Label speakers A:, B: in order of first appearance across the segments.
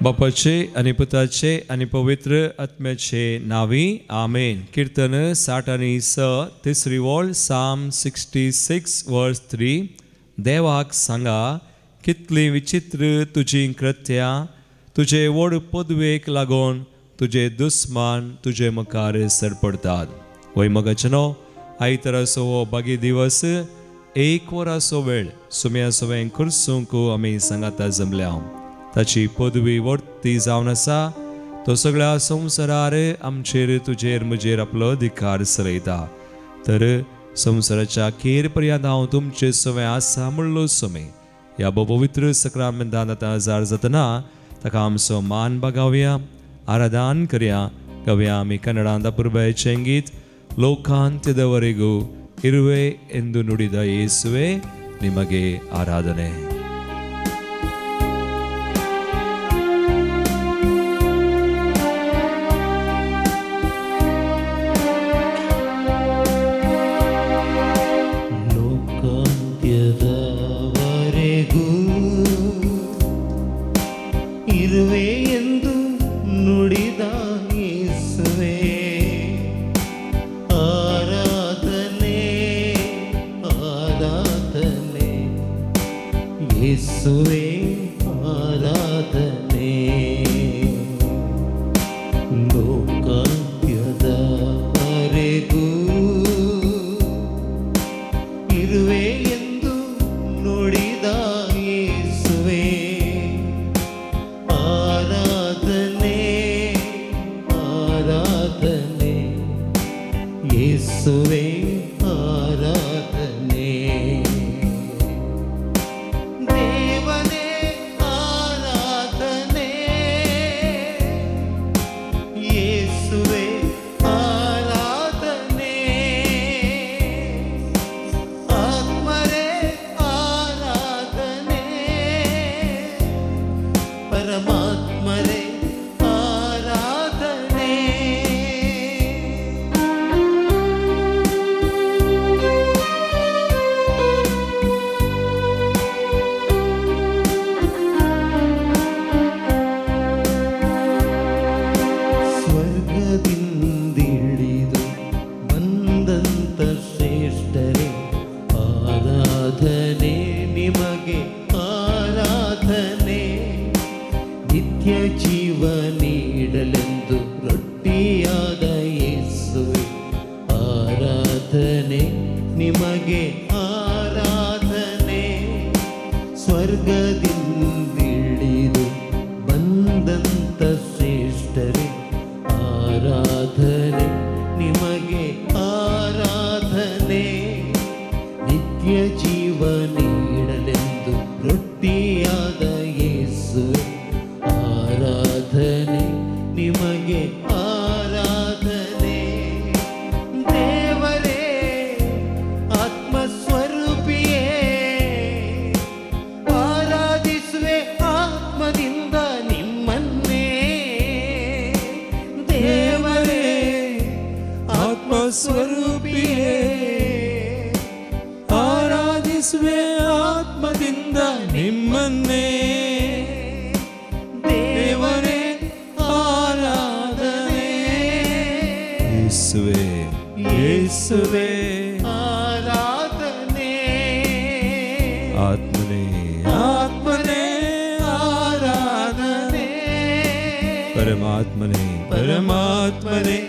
A: बापाचे आणि पुताचे आणि पवित्र आत्म्याचे नावी आमेन. कीर्तन 60 तिसरी वॉल साम 66 वर्स 3. देवाक सांगा कितली विचित्र तुझी कृत्या, तुझे व्हड पदवेक लागून तुझे दुस्मान तुझे मुखार सरपडतात. वैमगाचनो आयतराचो हो बागी दिवस 1 वराचो वेळ सुम्या सुवें कुर्सूंक आमी सांगाता जमल्या. ताची पदवी वर्ती जावन आसा. तो सगळ्या संवसारार आमचेर तुजेर म्हजेर आपलो अधिकार सरयता. तर संवसाराच्या अखेर पर्यंत हांव तुमचे सवें आसा म्हणलो सुमे ह्या पवित्र सक्रामेंतान आतां हजार जातना ताका आमचो मान बागावया, आराधन करया. गावया आमी कन्नडांत पुरबायचें गीत ಲೋಕಾಂತ್ಯದವರೆಗೂ ಇರುವೆ ಎಂದು ನುಡಿದ ಯೇಸುವೆ ನಿಮಗೆ ಆರಾಧನೆ.
B: ಲೋಕಾಂತ್ಯದವರೆಗೂ ಇರುವೆ ಎಂದು ನುಡಿದ ಯೇಸುವೆ ಯೇಸುವೆ ಆರಾಧನೆ. ಲೋಕಾಂತ್ಯದವರೆಗೂ ಇರುವೆ ಎಂದು ನುಡಿದ ಯೇಸುವೆ ಆರಾಧನೆ ಆರಾಧನೆ. ಯೇಸುವೆ ಆರಾಧನೆ. ಸ್ವರ್ಗದಿಂದಿಳಿದು ಬಂದಂತ ಶ್ರೇಷ್ಠರೇ ಆರಾಧನೆ ನಿಮಗೆ ಆರಾಧನೆ. ನಿತ್ಯ ಜೀವ ನೀಡಲೆಂದು ರೊಟ್ಟಿಯಾದ ಯೇಸುವೆ ಆರಾಧನೆ ನಿಮಗೆ ಆರಾಧನೆ. ದೇವರೇ ಆತ್ಮಸ್ವರೂಪಿಯೇ ಆರಾಧಿಸುವೆ ಆತ್ಮದಿಂದ ನಿಮ್ಮನ್ನೇ. ದೇವರೇ ಆತ್ಮಸ್ವರೂಪಿಯೇ ಆರಾಧಿಸುವೆ ಆತ್ಮದಿಂದ ನಿಮ್ಮನ್ನೇ. ದೇವರೇ ಆರಾಧನೆ.
A: ಯೇಸುವೆ ಯೇಸುವೆ
B: ಆರಾಧನೆ.
A: ಆತ್ಮನೇ
B: ಆತ್ಮನೇ ಆರಾಧನೆ.
A: ಪರಮಾತ್ಮನೇ
B: ಪರಮಾತ್ಮನೇ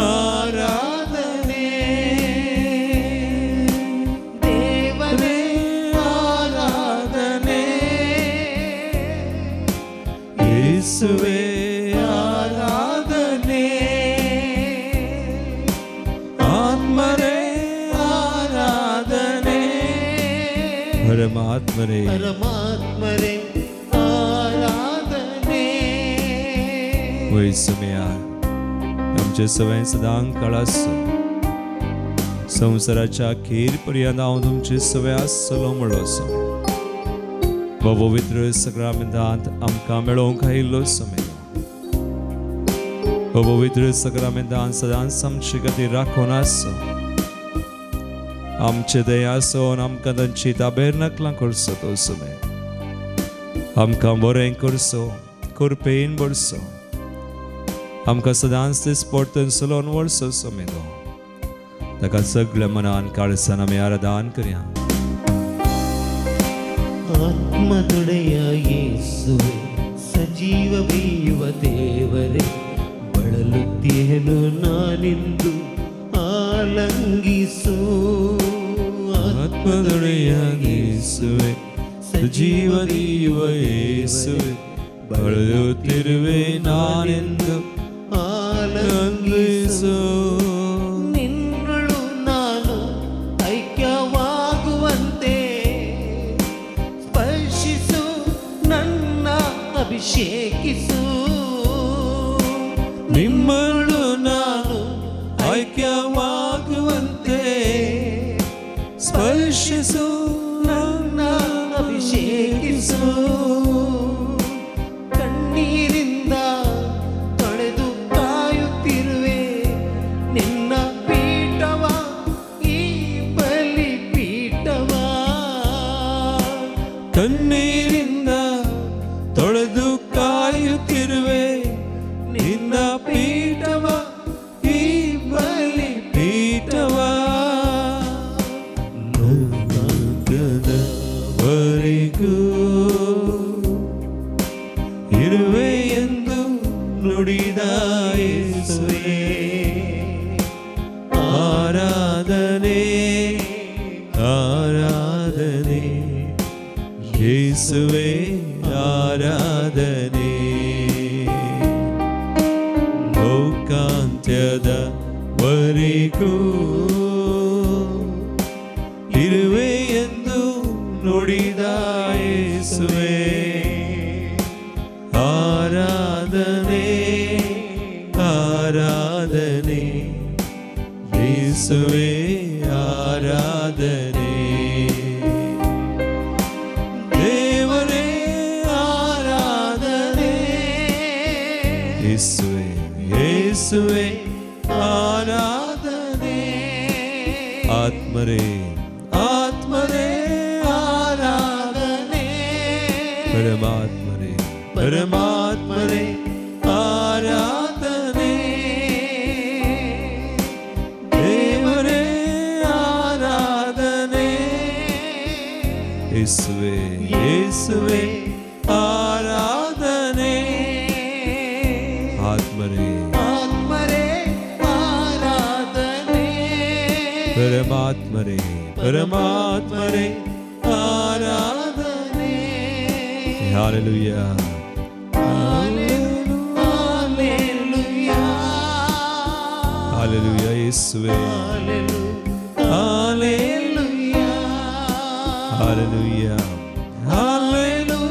B: ಆರಾಧನೆ. ದೇವರೇ ಆರಾಧನೆ.
A: ಯೇಸುವೆ
B: ಆರಾಧನೆ. ಆತ್ಮನೇ ಆರಾಧನೆ.
A: ಪರಮಾತ್ಮನೇ
B: ಪರಮಾತ್ಮನೇ आराधने.
A: वय समया आमचे सगळें सदां काळास संवसाराच्या अखेर पर्यंत हांव तुमचे सगळे आसलो म्हणलो आसा. हो पवित्र सक्रामेंतांत आमकां मेळोवंक आयिल्लो समय. हो पवित्र सक्रामेंतांत सदांच आमचे खातीर राखून आसा. आमचे दयासोन आमकां तांची ताबेरनाकलां करचो तो समय. आमकां बरें करचो कोरपेन बरसो आमकां सदांच ते स्पोर्तन सलोन वर्सो सोमेदो ताका सगळ्या मनान काळसान आमी आराधन करया
B: ಆತ್ಮದೊಡೆಯ ಯೇಸುವೆ ಸಜೀವ ಬೀವ ದೇವರೇ ಬಳಲುತ್ತಿಯೇನು ನಾನಿಂದು ಆಲಂಗಿಸು
A: ಆತ್ಮದೊಡೆಯ ಯೇಸುವೆ ಸಜೀವ ದೀವ ಯೇಸುವೆ ಬಳಲುತ್ತಿರುವೆ ನಾನೆಂದು ಆಲಂಗಿಸು
B: ನಿನ್ನಳು ನಾನು ಐಕ್ಯವಾಗುವಂತೆ ಸ್ಪರ್ಶಿಸು ನನ್ನ ಅಭಿಷೇಕಿಸು
A: ನಿಮ್ಮಳು ನಾನು ಐಕ್ಯವಾಗುವಂತೆ ಸ್ಪರ್ಶಿಸು
B: ನನ್ನ ಅಭಿಷೇಕಿಸು ಕಣ್ಣೀರಿಂದ ತೊಳೆದು ಕಾಯುತ್ತಿರುವೆ ನಿನ್ನ ಪೀಠವ ಈ ಬಲಿ ಪೀಠವ
A: ಕಣ್ಣೀರಿಂದ ತೊಳೆದು ಕಾಯುತ್ತಿರುವೆ ನಿನ್ನ ಪೀಠವ ಈ ಬಲಿ ಪೀಠವ ನೋಗದವರೆಗೂ ಇರುವೆ ಎಂದು ನುಡಿದ ಯೇಸುವೇ ಆರಾಧನೆ ಆರಾಧನೆ ಯೇಸುವೇ ಆರಾಧನೆ ಲೋಕಾಂತ್ಯದವರೆಗೂ ಇರುವೆ ಎಂದು ನುಡಿದ ಯೇಸುವೇ ಆರಾಧನೆ ಆರಾಧನೆ ಯೇಸುವೇ ಆರಾಧನೆ ದೇವರೇ ಆರಾಧನೆ ಯೇಸುವೇ ಯೇಸುವೇ ಆರಾಧನೆ ಆತ್ಮರೇ ಆತ್ಮರೇ ಆರಾಧನೆ ಪರಮಾತ್ಮರೇ ಪರಮಾತ್ಮರೇ ಆರಾಧನೆ ದೇವರೇ ಆರಾಧನೆ ಯೇಸುವೇ ಯೇಸುವೇ ಆರಾಧನೆ ಆತ್ಮರೇ
B: ಆತ್ಮರೇ ಆರಾಧನೆ
A: ಪರಮಾತ್ಮರೇ ಪರಮಾತ್ಮರೇ ಆರಾಧನೆ Hallelujah.
B: Hallelujah.
A: Hallelujah. ಯೇಸುವೇ
B: Hallelujah.
A: Hallelujah. Hallelujah.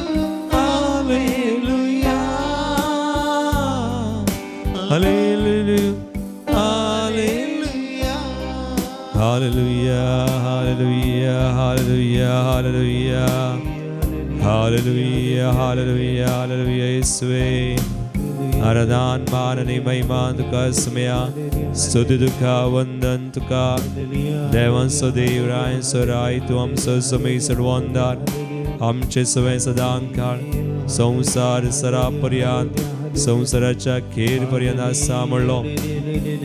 A: Hallelujah. Hallelujah. Hallelujah. Hallelujah. Hallelujah. Hallelujah. Hallelujah. Hallelujah. ಯೇಸುವೇ आराधन माननी महिमा तुका स्मया स्तुति तुका वंदन तुका देवान सदेवराय सराय तू आमचो समय सर्वंदार आमचे सवय सदांकाळ संसार सरा पर्यंत संसाराच्या खेर पर्यंत आसा म्हणलो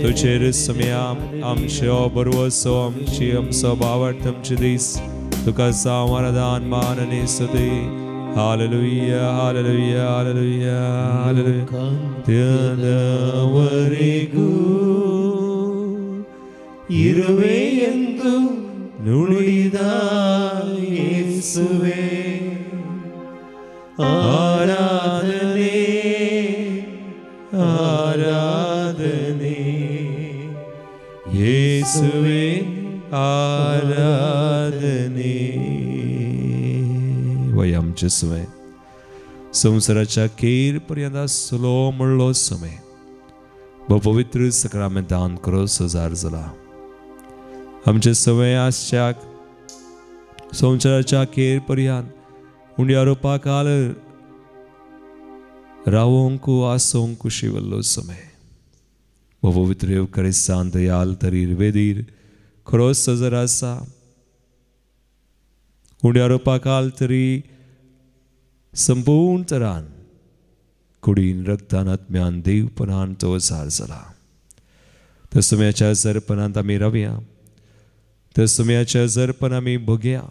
A: तुजेर स्मया आमचो बरवसो आमचो बावट आमचे दीस तुका साव आराधन माननी स्तुति Hallelujah, hallelujah, hallelujah, hallelujah. ತ್ಯದವರೆಗೂ ಇರುವೆ ಎಂದು ನುಡಿದ ಯೇಸುವೇ ಆರಾಧನೆ ಆರಾಧನೆ ಯೇಸುವೇ ಆರಾಧನೆ वयमचे समय संसाराच्या खेर पर्यंत असलो म्हणलो समय पवित्र सक्रामेंतान करो सजार जाला आमचे सवय आसच्याक संसाराच्या खेर पर्यंत उंड्या रोपा काल रावोंकू आसोंकू शिवल्लो समय पवित्र करिसान दयाल तरीर वेदीर खरो सजर आसा उंड्या रोपा काल तरी संपूर्ण तरान कुडीन रक्तान आत्म्यान देवपणान तो जार जाला. त्या सुम्याच्या जरपणांत आमी रावया. त्या सुम्याच्या जरपण आमी भोगया.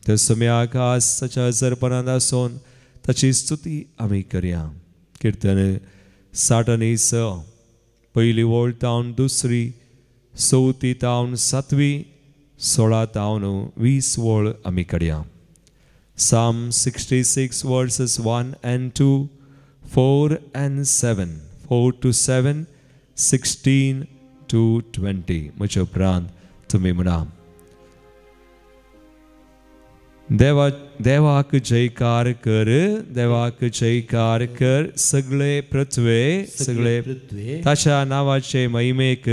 A: त्या सुम्याक आसाच्या जरपणांत आसून ताची स्तुती आमी करया. कीर्तन 60 पयली वोळ तावन दुसरी 4 तावन 7 16 तावन 20 वोळ आमी काडया. Psalm 66 verses 1 and 2, 4 and 7, 4 to 7, 16 to 20. म्हज्या उपरांत तुमी म्हणा. देवाक जयकार कर, देवाक जयकार कर, सगळे पृथ्वे ताच्या नावाचे महिमेक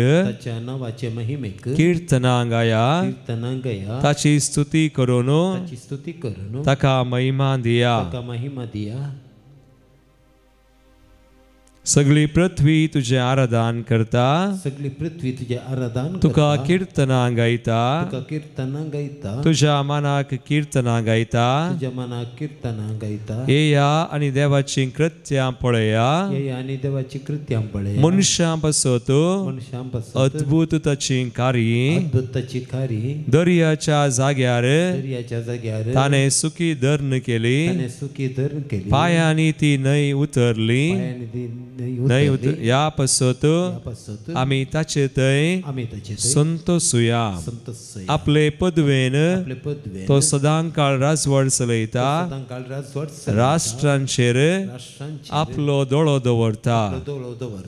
A: कीर्तना गाया, ताची स्तुती करून ताका महिमा दिया. सगळी पृथ्वी तुझे आराधन करता,
B: सगळी पृथ्वी तुझे आराधन
A: तुका कीर्तना गायता, तुझ्या मनाक कीर्तना गायता,
B: तुझ्या मनाक कीर्तना गायता.
A: येया आणि देवाची कृत्यां पळया,
B: आणि देवाची कृत्यां पळया.
A: मनशां पासत अद्भुत ताची कार्य, दर्याच्या जाग्यार ताने सुखी धरण केली, पायांनी ती न्हंय उतरली. या पासत आमी ताचे थंय संतोषुया. आपले पदवेन तो सदांकाळ राजवट चलयता, राष्ट्रांचेर आपलो दोळो दवरता,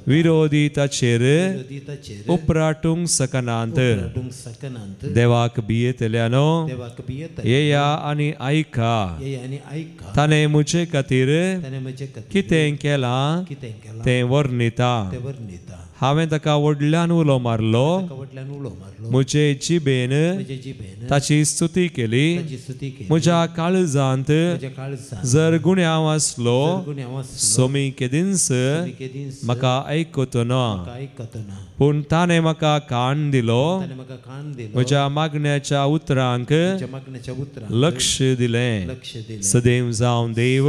A: विरोधी ताचेर उपराटूंक सकनांत. देवाक भियेतल्यानो येया आनी आयका, ताणे म्हजे खातीर कितें केलां ते वर्णिता. हांवें ताका व्हडल्यान उलो मारलो, म्हजे जिबेन ताची स्तुती केली. म्हज्या काळजांत जर गुण्याव आसलो, सोमी केदींस म्हाका आयकतो ना, पूण ताणें म्हाका कान दिलो. म्हज्या मागण्याच्या उतरांक लक्ष दिलें. सदैव जावं देव,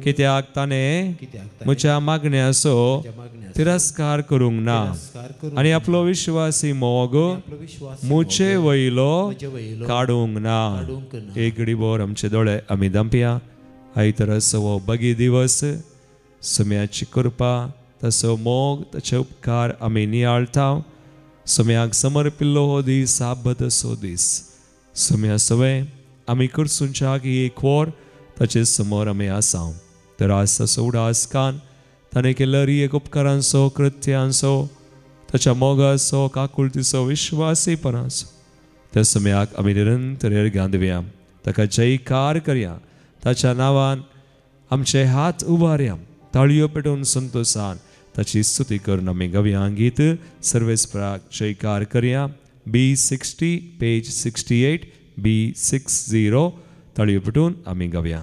A: कित्याक ताणें म्हज्या मागण्याचो तिरस्कार करूंक ना, आनी आपलो विश्वासी मोग मुचे वयलो काडूंक ना. एक घडीभर आमचे दोळे आमी धांपया. आयतर असो हो बगी दिवस, सुम्याची कृपा, तसो मोग, ताचे उपकार आमी नियाळटा. सुम्याक समर्पिल्लो हो दीस साबतसो दीस. सुम्या सवे आमी करसूंच्या की एक वर ताचे समोर आमी आसां. तर आज तसो उडासकान ताणें केल्ल्या एक उपकारांचो, कृत्यांचो, ताच्या मोगाचो, काकुळतीचो, विश्वासीपणाचो त्या समयाक आमी निरंतर येरगां दिवया. ताका जयकार करया. ताच्या नांवान आमचे हात उबारया, ताळयो पेटोवन संतोषान ताची स्तुती करून आमी गावया. गीत सर्वेस्पराक जयकार करया. B60 पेज 68, B60 ताळयो पेटोवन आमी गावया.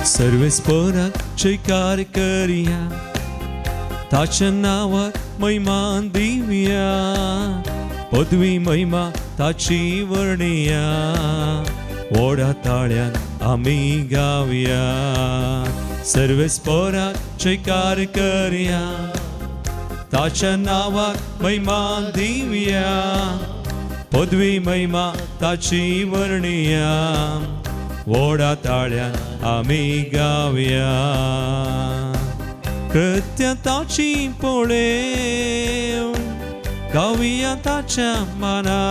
A: सर्वेस्पराक जयकार करया, ताच्या नांवाक महिमा दिवया, पदवी महिमा ताची वर्णया, व्हडा ताळ्यान आमी गावया. सर्वेस्पराक जयकार करया, ताच्या नांवाक महिमा दिवया, पदवी महिमा ताची वर्णया, व्हडा ताळ्यान आमी गावया. कृत्य ताची पळेव गावया ताच्या मना,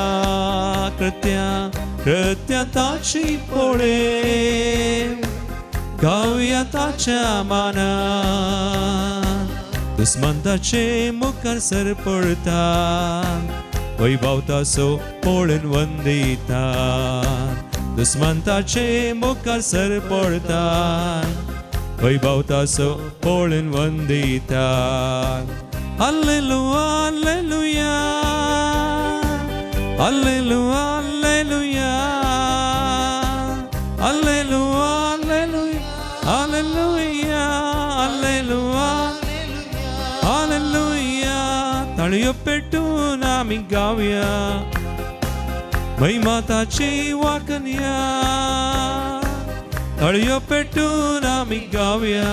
A: कृत्य ताची पळेव गावया ताच्या मना. दुस्मंताचे मुखार सर पडता, वैभव ताचो पळोवन वंदिता. दुस्मंताचे मुखार सर पडता, वैभव ताचो पळोवन वंदिता. Hallelujah, hallelujah, hallelujah, hallelujah, hallelujah, तळयो पेटून आम्ही गाऊया महिमा ताची वाकणूया तळयो पेटून आम्ही गाऊया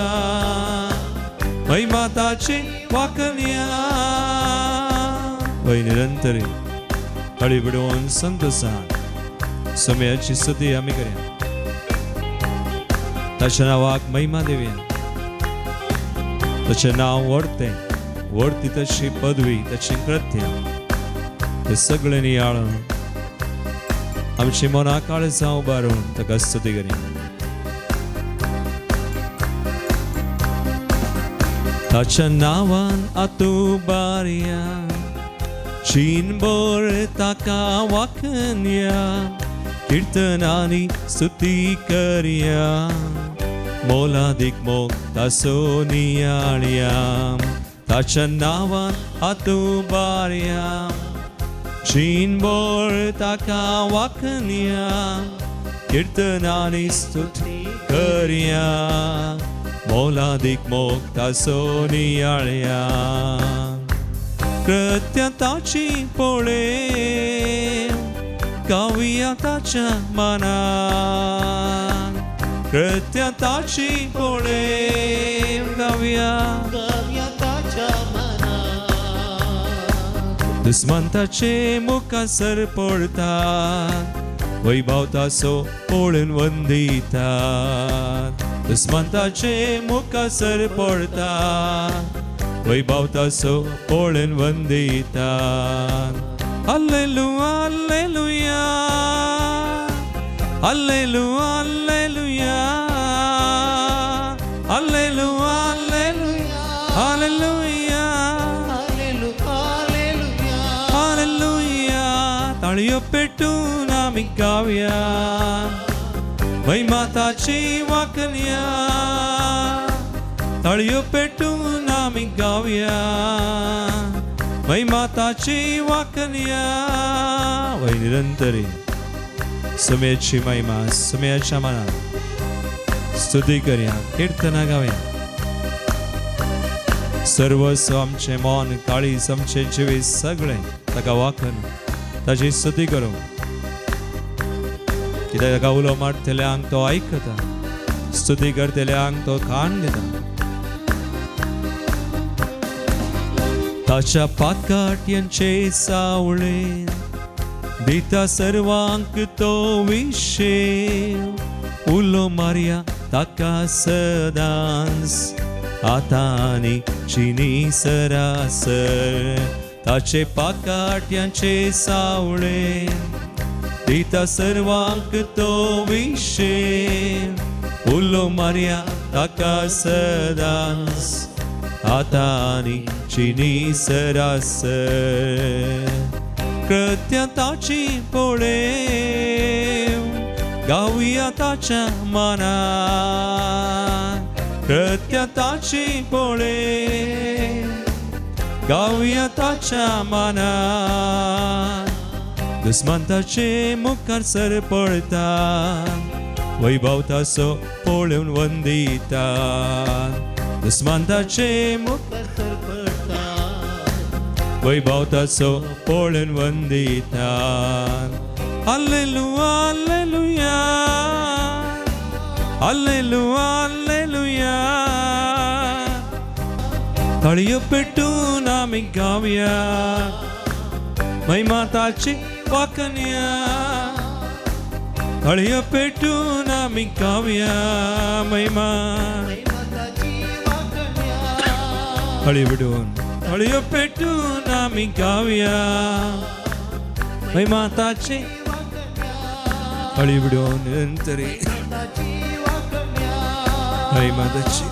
A: महिमा ताची वाकणूया वै निरंतरी तळी बिडवून संतोषान समयाची स्तुती आम्ही करूया ताच्या नावाक महिमा देऊया ताचे नाव वडती तशी पदवी ताची कृत्य ते सगळे नियाळून आमची मना काळजा उबारून ताका स्तुती करूया ताच्या नावान आतू बारया चीनभर ताका वाखणया कीर्तनानी स्तुती करया मोलादीक मोग तासो नियाळया ताच्या नावान हातू बारया चीनभर ताका वाखणया कीर्तनानी स्तुती करया मोलादीक मोग तासो नियाळया कृत्य ताची पळे गाऊया ताच्या मनान कृत्य ताची पळे गाऊया
B: ताच्या मनान
A: दुस्मंताचे मुखासर पडतात वैभव तासो पळून वंदितात दुस्मंताचे मुखासर पडतात वैभव तासो पळून वंदितात hallelujah hallelujah hallelujah hallelujah hallelujah hallelujah hallelujah ताळयो पेटून आम्ही गाऊया महिमा ताची वाखणूया ताळयो पेटून आम्ही गाऊया महिमा ताची वाखणूया वै निरंतरी समयाची महिमा समयाच्या मनात स्तुती करूया कीर्तना गाऊया सर्वस्व आमचे मन काळीज आमचे जिवे सगळे ताका वाखन ताची स्तुती करू कित्याक ताका उलो मारतल्यांक तो आयकता स्तुती करतल्यांक तो खाण दिता ताच्या पाकाट्यांचे सावळे दिता सर्वांक तो विशेव उलो मारया ताका सदांच आतानी चिनी सरासर ताचे पाकाट्यांचे सावळे दिता सर्वांक तो विशेव उलो मारया ताका सदांच आतानी चिनी सरासर कृत्य ताची पळेव गाऊया ताच्या मनान कृत्य ताची पळेव गाऊया ताच्या मनान दुस्मंताचे मुखार सर पडता वैभव तासो पळोवन वंदिता दुस्मंताचे मुखार सर पडता वैभव तासो पळोवन वंदिता हालेलुया हालेलुया हालेलुया ताळयो पेटून आमी गाऊया महिमा ताची वाखणूया ताळयो पेटून आमी गाऊया महिमा ताळी बिडून ताळयो पेटून आमी गाऊया महिमा ताची ताळी बिडून निरंतरी महिमा ताची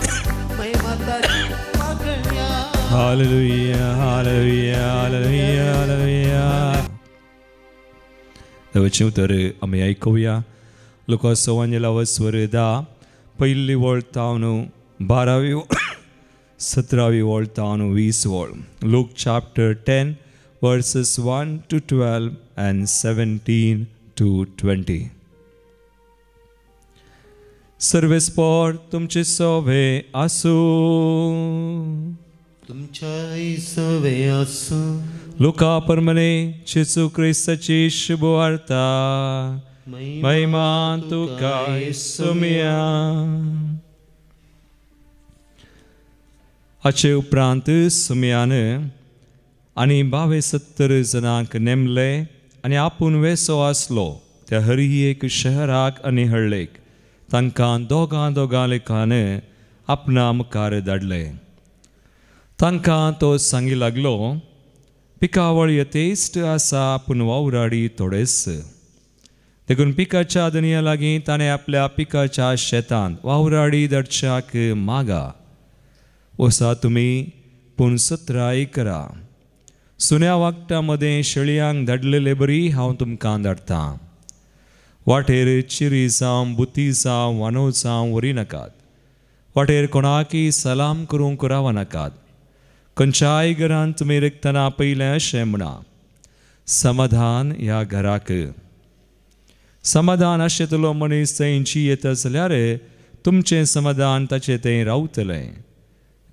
A: हालेलुया हालेलुया हालेलुया हालेलुया देवाचें उतर आमी आयकुया लुकास एवांजेलिया स्वर 10 पयली वळतावन 12वी 17वी वळतावन 20 वळ look chapter 10 verses 1 to 12 and 17 to 20. सर्वेस्पोर तुमचे सोवे आसूं
B: तुमच्या सवे असो
A: लुका परमने जेसू ख्रिस्ताची शुभवार्ता महिमा तुका येसुमिया. हाचे उपरांत सुमियान आनी 72 जणांक नेमले आनी आपूण वेसो आसलो त्या हरी एक शहराक आनी हळ्ळेक तांकां दोगां लेखान आपणा मुखार धाडले. तांकां तो सांगी लागलो, पिकावळ यथेश्ट आसा पूण वावराडी थोडेच. देखून पिकाच्या दनया लागीं ताणें आपल्या पिकाच्या शेतांत वावराडी धाडच्याक मागा. वसा तुमी पूण सत्राय करा. सुन्या वागटा मदें शेळयांक धाडलेले बरी हांव तुमकां धाडटां. वाटेर चिरी जावं बुती जावं वानो जावं व्हरी नाकात. वाटेर कोणाकय सलाम करूंक रावा नाकात. खंयच्याय घरांत तुमी रिकतना पयलें अशें म्हणा, समाधान ह्या घराक. समाधान आशिल्लो मनीस थंयची येता जाल्यार तुमचें समाधान ताचें थंय रावतलें.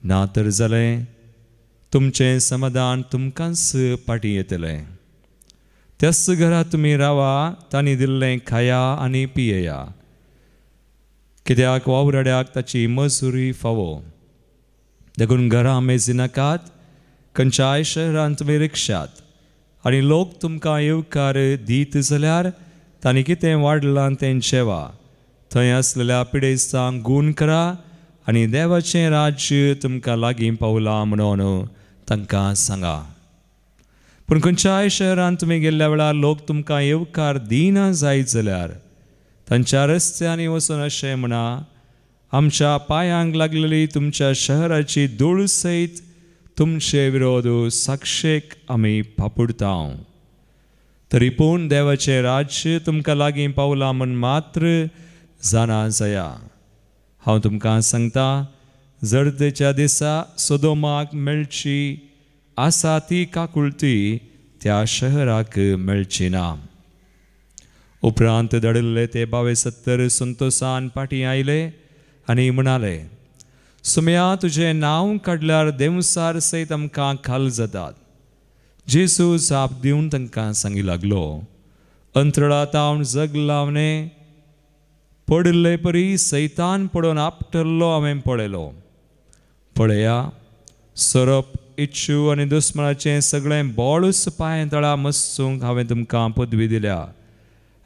A: ना तर जालें तुमचें समाधान तुमकांच पाटी येतलें. त्याच घरांत तुमी रावा, तांणी दिल्लें खाया आनी पियेया. कित्याक वावराड्याक ताची मजुरी फावो. देखून घरां मेजी नाकात. खंयच्याय शहरांत तुमी रिक्षात आनी लोक तुमकां येवकार दीत जाल्यार तांणी कितें वाडलां तें जेवा. थंय आसलेल्या पिडेस्तांक गूण करा आनी देवाचें राज्य तुमकां लागीं पावलां म्हणून तांकां सांगा. पूण खंयच्याय शहरांत तुमी गेल्ल्या वेळार लोक तुमकां येवकार दिना जायत जाल्यार तांच्या रस्त्यांनी वचून अशें म्हणा, आमच्या पांयांक लागलेली तुमच्या शहराची धूळ सयत तुमचे विरोध साक्षेक आमी फापुडतांव. तरी पूण देवाचें राज्य तुमकां लागीं पावलां म्हण मात्र जाणा जाया. हांव तुमकां सांगतां, जर्देच्या दिसा सोदोमाक मेळची आसा ती काकुळटी त्या शहराक मेळची ना. उपरांत धाडिल्ले ते 72 संतोशान फाटीं आयले आनी म्हणाले, सुम्या तुजें नांव काडल्यार देवसार सयत आमकां खाल जातात. जेसू जाप दिवन तांकां सांगी लागलो, अंतराळांत हांव जग लावनें पडिल्ले परी सैतान पडोवन आपटल्लो हांवें पळयलो. पळया, सोरप इच्छू आनी दुस्मनाचें सगळें बोळूस पांय तळा मस्सूंक हांवें तुमकां पदवी दिल्या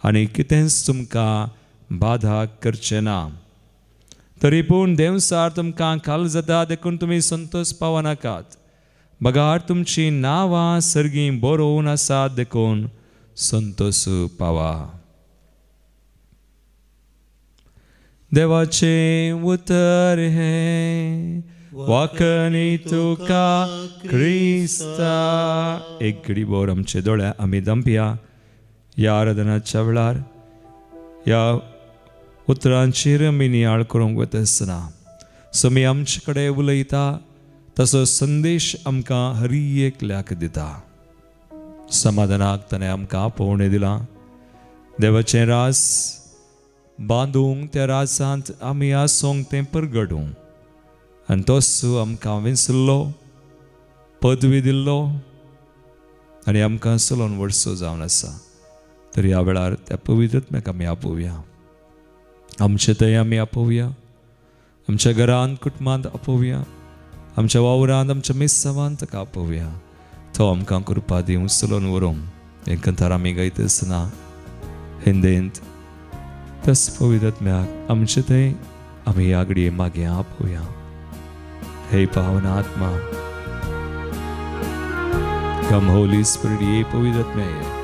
A: आनी कितेंच तुमकां बाधा करचें ना. तरी पूण देवसार तुमकां खाल जाता देखून तुमी संतोश पावा नाकात. बगार तुमची नांवां सर्गीं बरोवन आसात देखून संतोश पावा. देवाचें उतर हें वाकणी तुका क्रिस्ता. एक घडी बोर आमचे दोळे आमी दंपया. ह्या आराधनाच्या वेळार ह्या उतरांचेर आमी नियाळ करूंक वता आसतना समी आमचे कडेन उलयता तसो संदेश आमकां हरी एकल्याक दिता. समाधानाक ताणें आमकां आपोवणें दिलां. देवाचें रास बांदूंक त्या रासांत आमी आसोंक तें परगडूंक आनी तोच आमकां विंचल्लो, पदवी दिल्लो आनी आमकां चलोवन वर्सो जावन आसा. तर ह्या वेळार त्या पवित्रत्म्याक आमी आपोवया. आमचे थंय आमी आपोवया. आमच्या घरांत कुटुंबांत आपोवया. आमच्या वावरांत आमच्या मेसावांत ताका आपोवया. तो आमकां कृपा दिवं चलोवन व्हरूंक. हें कंथार आमी गायता आसतना हिंदेंत तस पवित्रत्म्याक आमचे थंय आमी ह्या घडये मागे आपोवया. हे पावन आत्मा, कम होली स्पिरिट, ये पवित्रत्म्या ये.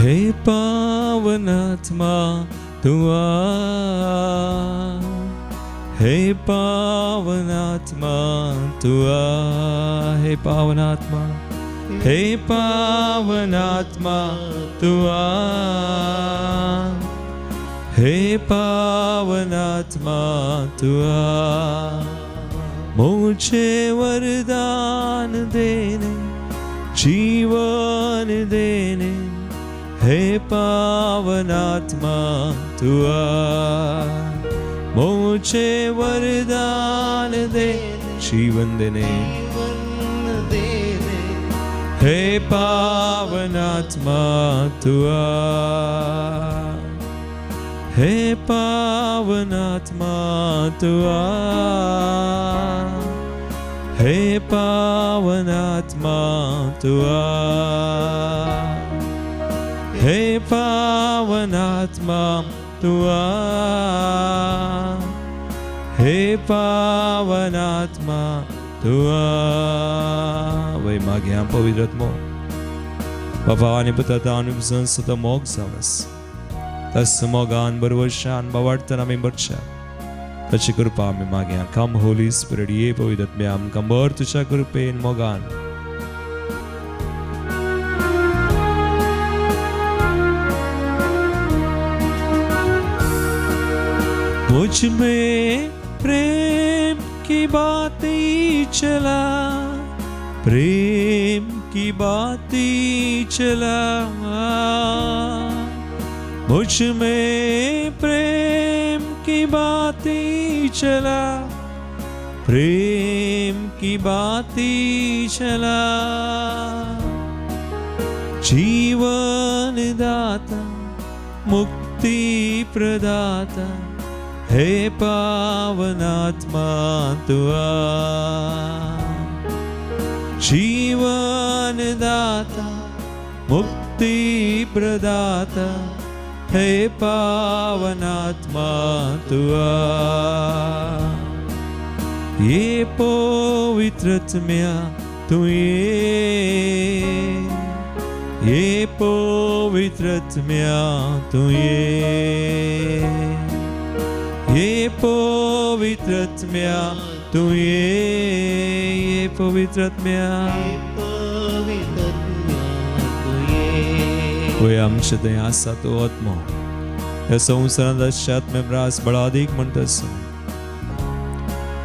A: हे पावन आत्मा तू आ, हे पावन आत्मा तू आ, हे पावन आत्मा, हे पावन आत्मा तू आ, हे पावन आत्मा तू आ. मुझे वरदान देने, जीवन देने, हे पावनात्मा तू आ, मुझे वरदान दे, जीवन देने, हे पावनात्मा तू आ, हे पावनात्मा तू आ, हे पावनात्मा तू आ, हे पावनात्मा तू आ, हे पावनात्मा तू आ. वै मागे पवित्रात्मा बाबा आणि पुत्र आणि संस्था मोग जावस तस मोगान बरोबर शान बावडताना आम्ही बरच्या त्याची कृपा आम्ही मागे कम होली स्पिरिट ये पवित्रात्म्या आमकां बर तुझ्या कृपेन मोगान मुझ में प्रेम की बातें चला, प्रेम की बातें चला, मुझ में प्रेम की बातें चला, प्रेम की बातें चला, जीवन दाता मुक्ति प्रदाता, हे पावनात्मा तू आ, जीवन दाता मुक्ति प्रदाता, हे पावनात्मा तू आ, ये पवित्रात्म्या तू ये पवित्रात्म्या तू ये पवित्रात्म्या तू ये पवित्रात्म्या होय आमचे थंय आसा तो आत्मो ह्या संवसारांत आत्म्या रास बळा अदीक म्हणटास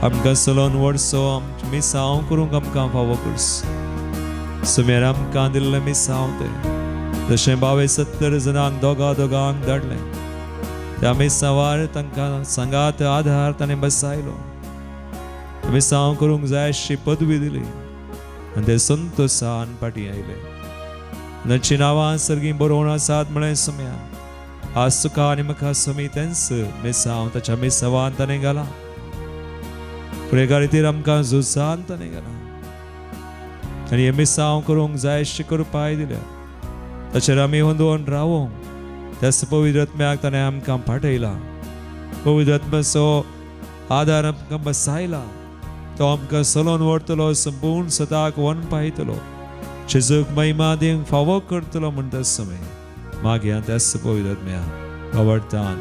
A: आमकां चलोन वडसो मिसांव करूंक आमकां फावो करस सुमेर आमकां दिल्लें मिसांव तें जशें बावे 70 जणांक दोगांक धाडलें त्या मिसांवार तांकां सांगात आधार ताणें बसयलो मिसांव करूंक जाय अशी पदवी दिली आनी ते संतोशान फाटीं आयले नची नांवां सर्गी बरोवन आसात म्हळें सुम्या आज तुका आनी म्हाका सुमी तेंच मिसांव ताच्या मिसांवान ताणें घाला फुडें खातीर आमकां झुजान ताणें घाला आनी हे मिसांव करूंक जाय अशी कृपाय दिल्या ताचेर आमी हुंदोवन रावूंक त्याच पवित्रात्म्याक ताणें आमकां पाठयला पवित्रात्म्याचो आदार आमकां बसयला तो आमकां चलोवन व्हरतलो संपूर्ण सताक वन पायतलो जेजूक महिमा दिवंक फावो करतलो म्हणटा समय मागया त्याच पवित्रात्म्या आवडटान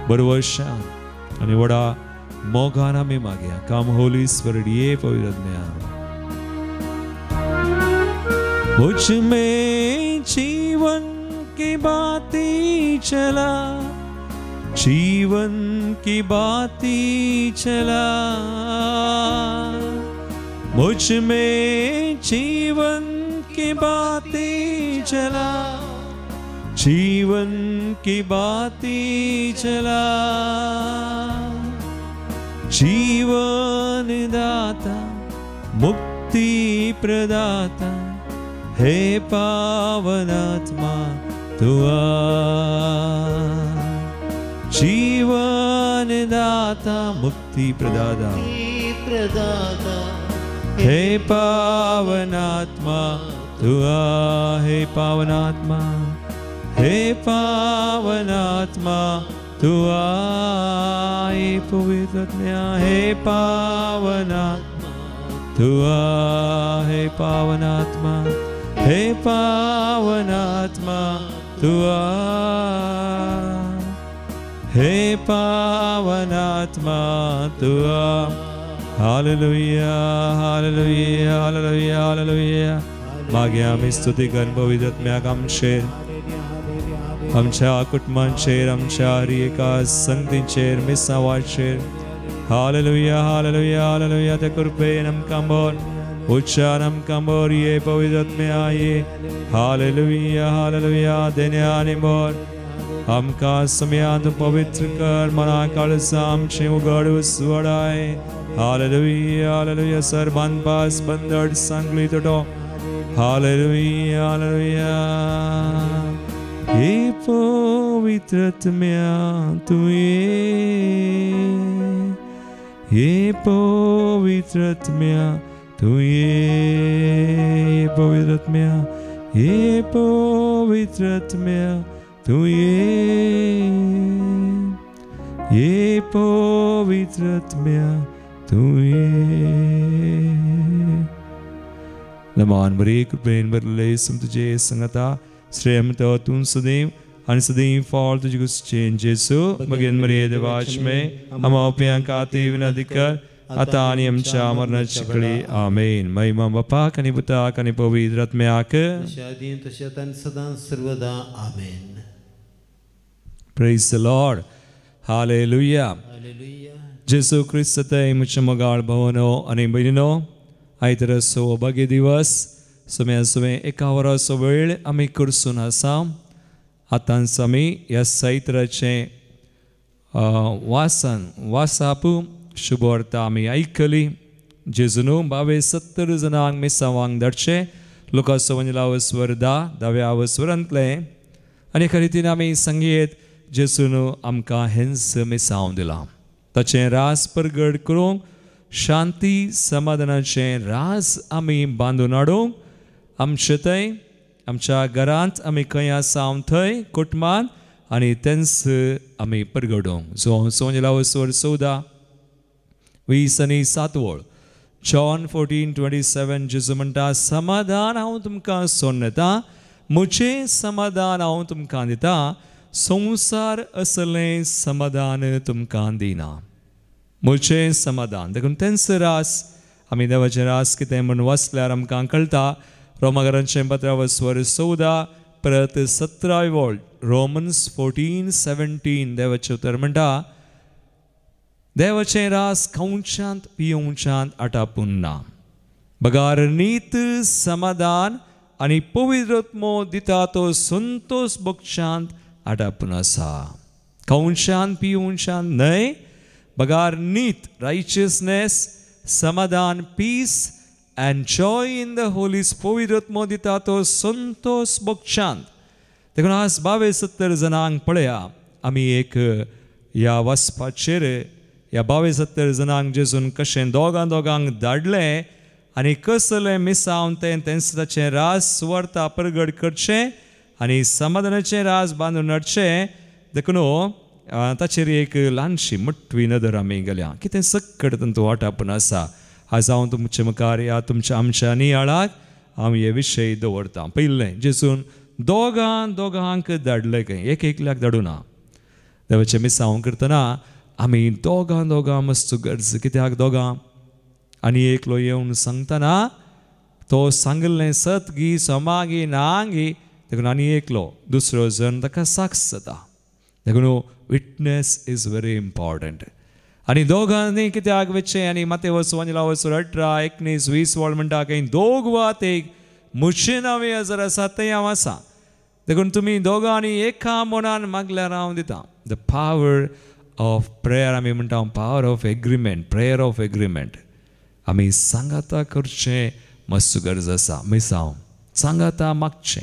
A: बरवशान आनी व्हडा मोगान आमी मागया कम होली स्पिरिट ये पवित्रात्म्या मुझ में जीवन की बातें चला जीवन की बातें चला मुझ में जीवन की बातें चला जीवन की बातें चला जीवन दाता मुक्ति प्रदाता हे पावनात्मा तू आ जीवन दाता मुक्ति प्रदाता हे पावनात्मा तू आ हे पावनात्मा हे पावनात्मा तू आ हे पवित्रात्म्या हे पावनात्मा तू आ हे पावनात्मा हे पावनात्मा तू आ हे पावनात्मा तू आ हालेलुया हालेलुया हालेलुया हालेलुया मागे आम्ही स्तुती करून पवित्रात्म्याक आमच्या कुटुंबांचेर आमच्या हर एका संगतींचेर मिसांवाचेर हालेलुया हालेलुया हालेलुया त्या कृपेन आमकां बोर उच्चारणं कंबोरिये पवित्रत्मयाये हालेलुया हालेलुया देन्यानि मोर हमका समयांत पवित्र कर मना कळसाम शेव गडू स्वडाय हालेलुया हालेलुया सर्वान पास बंदड सांगली तोडो हालेलुया हालेलुया हे पवित्रत्मया तू ये पवित्रत्मया तू ये पवित्रत्मया ये पवित्रत्मया तू ये पवित्रत्मया तू ये लमान बरे कृपेन बरले सम तुझे संगता श्रेम तो तुम सदैव आणि सदैव फॉल तुझी कुछ चेंजेस मगन मरे देवाच में हम औप्यां काते विनादिकर अतानि आमच्या मरणाची कळे आमेन महिमा बापा कनि पुता कनि पवित्र आत्म्याक
B: शादीन तशतन सदा सर्वदा amen
A: praise the Lord hallelujah
B: hallelujah
A: जेसू ख्रिस्त मुझे मगाळ भवनो आणि बहिणीनो आयतर सौभाग्य दिवस समय समय एका वराचो वेळ आमी करसून आसा आतांच आमी ह्या सैत्राचे वासाप शुभवार्ता आमी आयकली जेजून 70 जणांक मिसावांक धाडचे लुकास वंजलावस्वर 10व्या वस्वरांतले आनी एका रितीन आमी संगीत जेजून आमकां हेंस मिसाव दिलां ताचें रास परगड करूंक शांती समाधानाचें रास आमी बांदून हाडूंक आमचे थंय आमच्या घरांत आमी खंय आसा थंय कुटुंबांत आनी तेंच आमी परगडूंक सो वंजलावस्वर 14:20 जॉन 14:27 जेजू म्हणटा समाधान हांव तुमकां सोडून येता म्हजें समाधान हांव तुमकां दिता संवसार असलें समाधान तुमकां दिना म्हजें समाधान देखून तेंच रास आमी देवाचें रास कितें म्हूण वाचल्यार आमकां कळटा रोमाकारांचें 15:14 परत 17 रोमन्स 14:17 देवाचें उतर म्हणटा देवाचें रास खावच्यात पियोवच्यात आटापून ना बगार नीत समाधान आनी पवित्रत्मो दिता तो संतोष भोगच्यात आटापून आसा खावच्यात पियोवच्यात न्हय बगार नीत रायचियसनेस समाधान piece and joy in the Holy Spirit दिता तो संतोष भोगच्यात देखून आज 70 जणांक पळया आमी एक ह्या वचपाचेर ह्या 70 जणांक जेजून कशें दोगांक धाडलें आनी कसलें मिसावन तेंच ताचें रास सुवार्ता परगड करचें आनी समाधानाचें रास बांदून हाडचें देखून ताचेर एक ल्हानशी मुठवी नदर आमी गेल्या कितें सक्कट तातूंत वाटापून आसा आज हांव तुमचे मुखार ह्या तुमच्या आमच्या नियाळाक हांव हे विशय दवरतां पयलें जेजून दोगांक धाडलें खंय एकल्याक धाडूना देवाचें मिसांव करतना आमी दोगां मस्त गरज कित्याक दोगां आनी एकलो येवन सांगतना तो सांगलें सत गी सोमागी नांगी देखून आनी एकलो दुसरो जण ताका साक्ष जाता देखून विटनेस इज व्हेरी इम्पॉर्टंट आनी दोगांनी कित्याक वेचें आनी माते वचून 18:19-20 म्हणटा खंय दोग वात एक म्हजें नांव जर आसा थंय हांव आसा देखून तुमी दोगांनी एका मनान मागल्यार हांव दितां द पावर ऑफ प्रेयर आमी म्हणटा power of agreement prayer of agreement आमी सांगाता करचें मातसो गरज आसा मिसांव सांगाता मागचें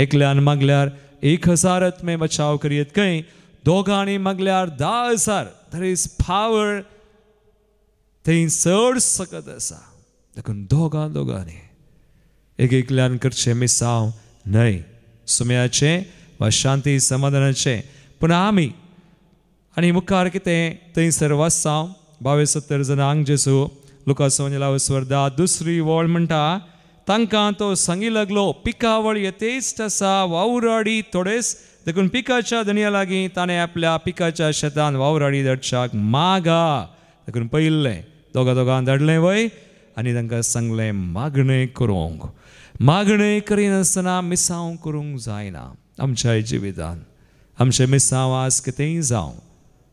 A: एकल्यान मागल्यार 1000 आत्मे बचाव करियेत खंय दोगांनी मागल्यार 10,000 there is power थंय चड सकत आसा देखून दोगांनी एकल्यान करचें मिसांव न्हय सुमयाचें वा शांती समाधानाचें पूण आमी आनी मुखार कितें थंयसर वाचसांव 70 जणांक जेजू लुकास वंजलावस्वर 10 दुसरी वळ म्हणटा तांकां तो सांगी लागलो पिकावळ येतेच आसा वावराडी थोडेच देखून पिकाच्या धन्या लागीं ताणें आपल्या पिकाच्या शेतान वावराडी धाडच्याक मागा देखून पयलें दोगां धाडलें वय आनी तांकां सांगलें मागणें करूंक मागणें करिनासतना मिसांव करूंक जायना आमच्या जिवितान आमचे मिसांव आज कितेंय जावं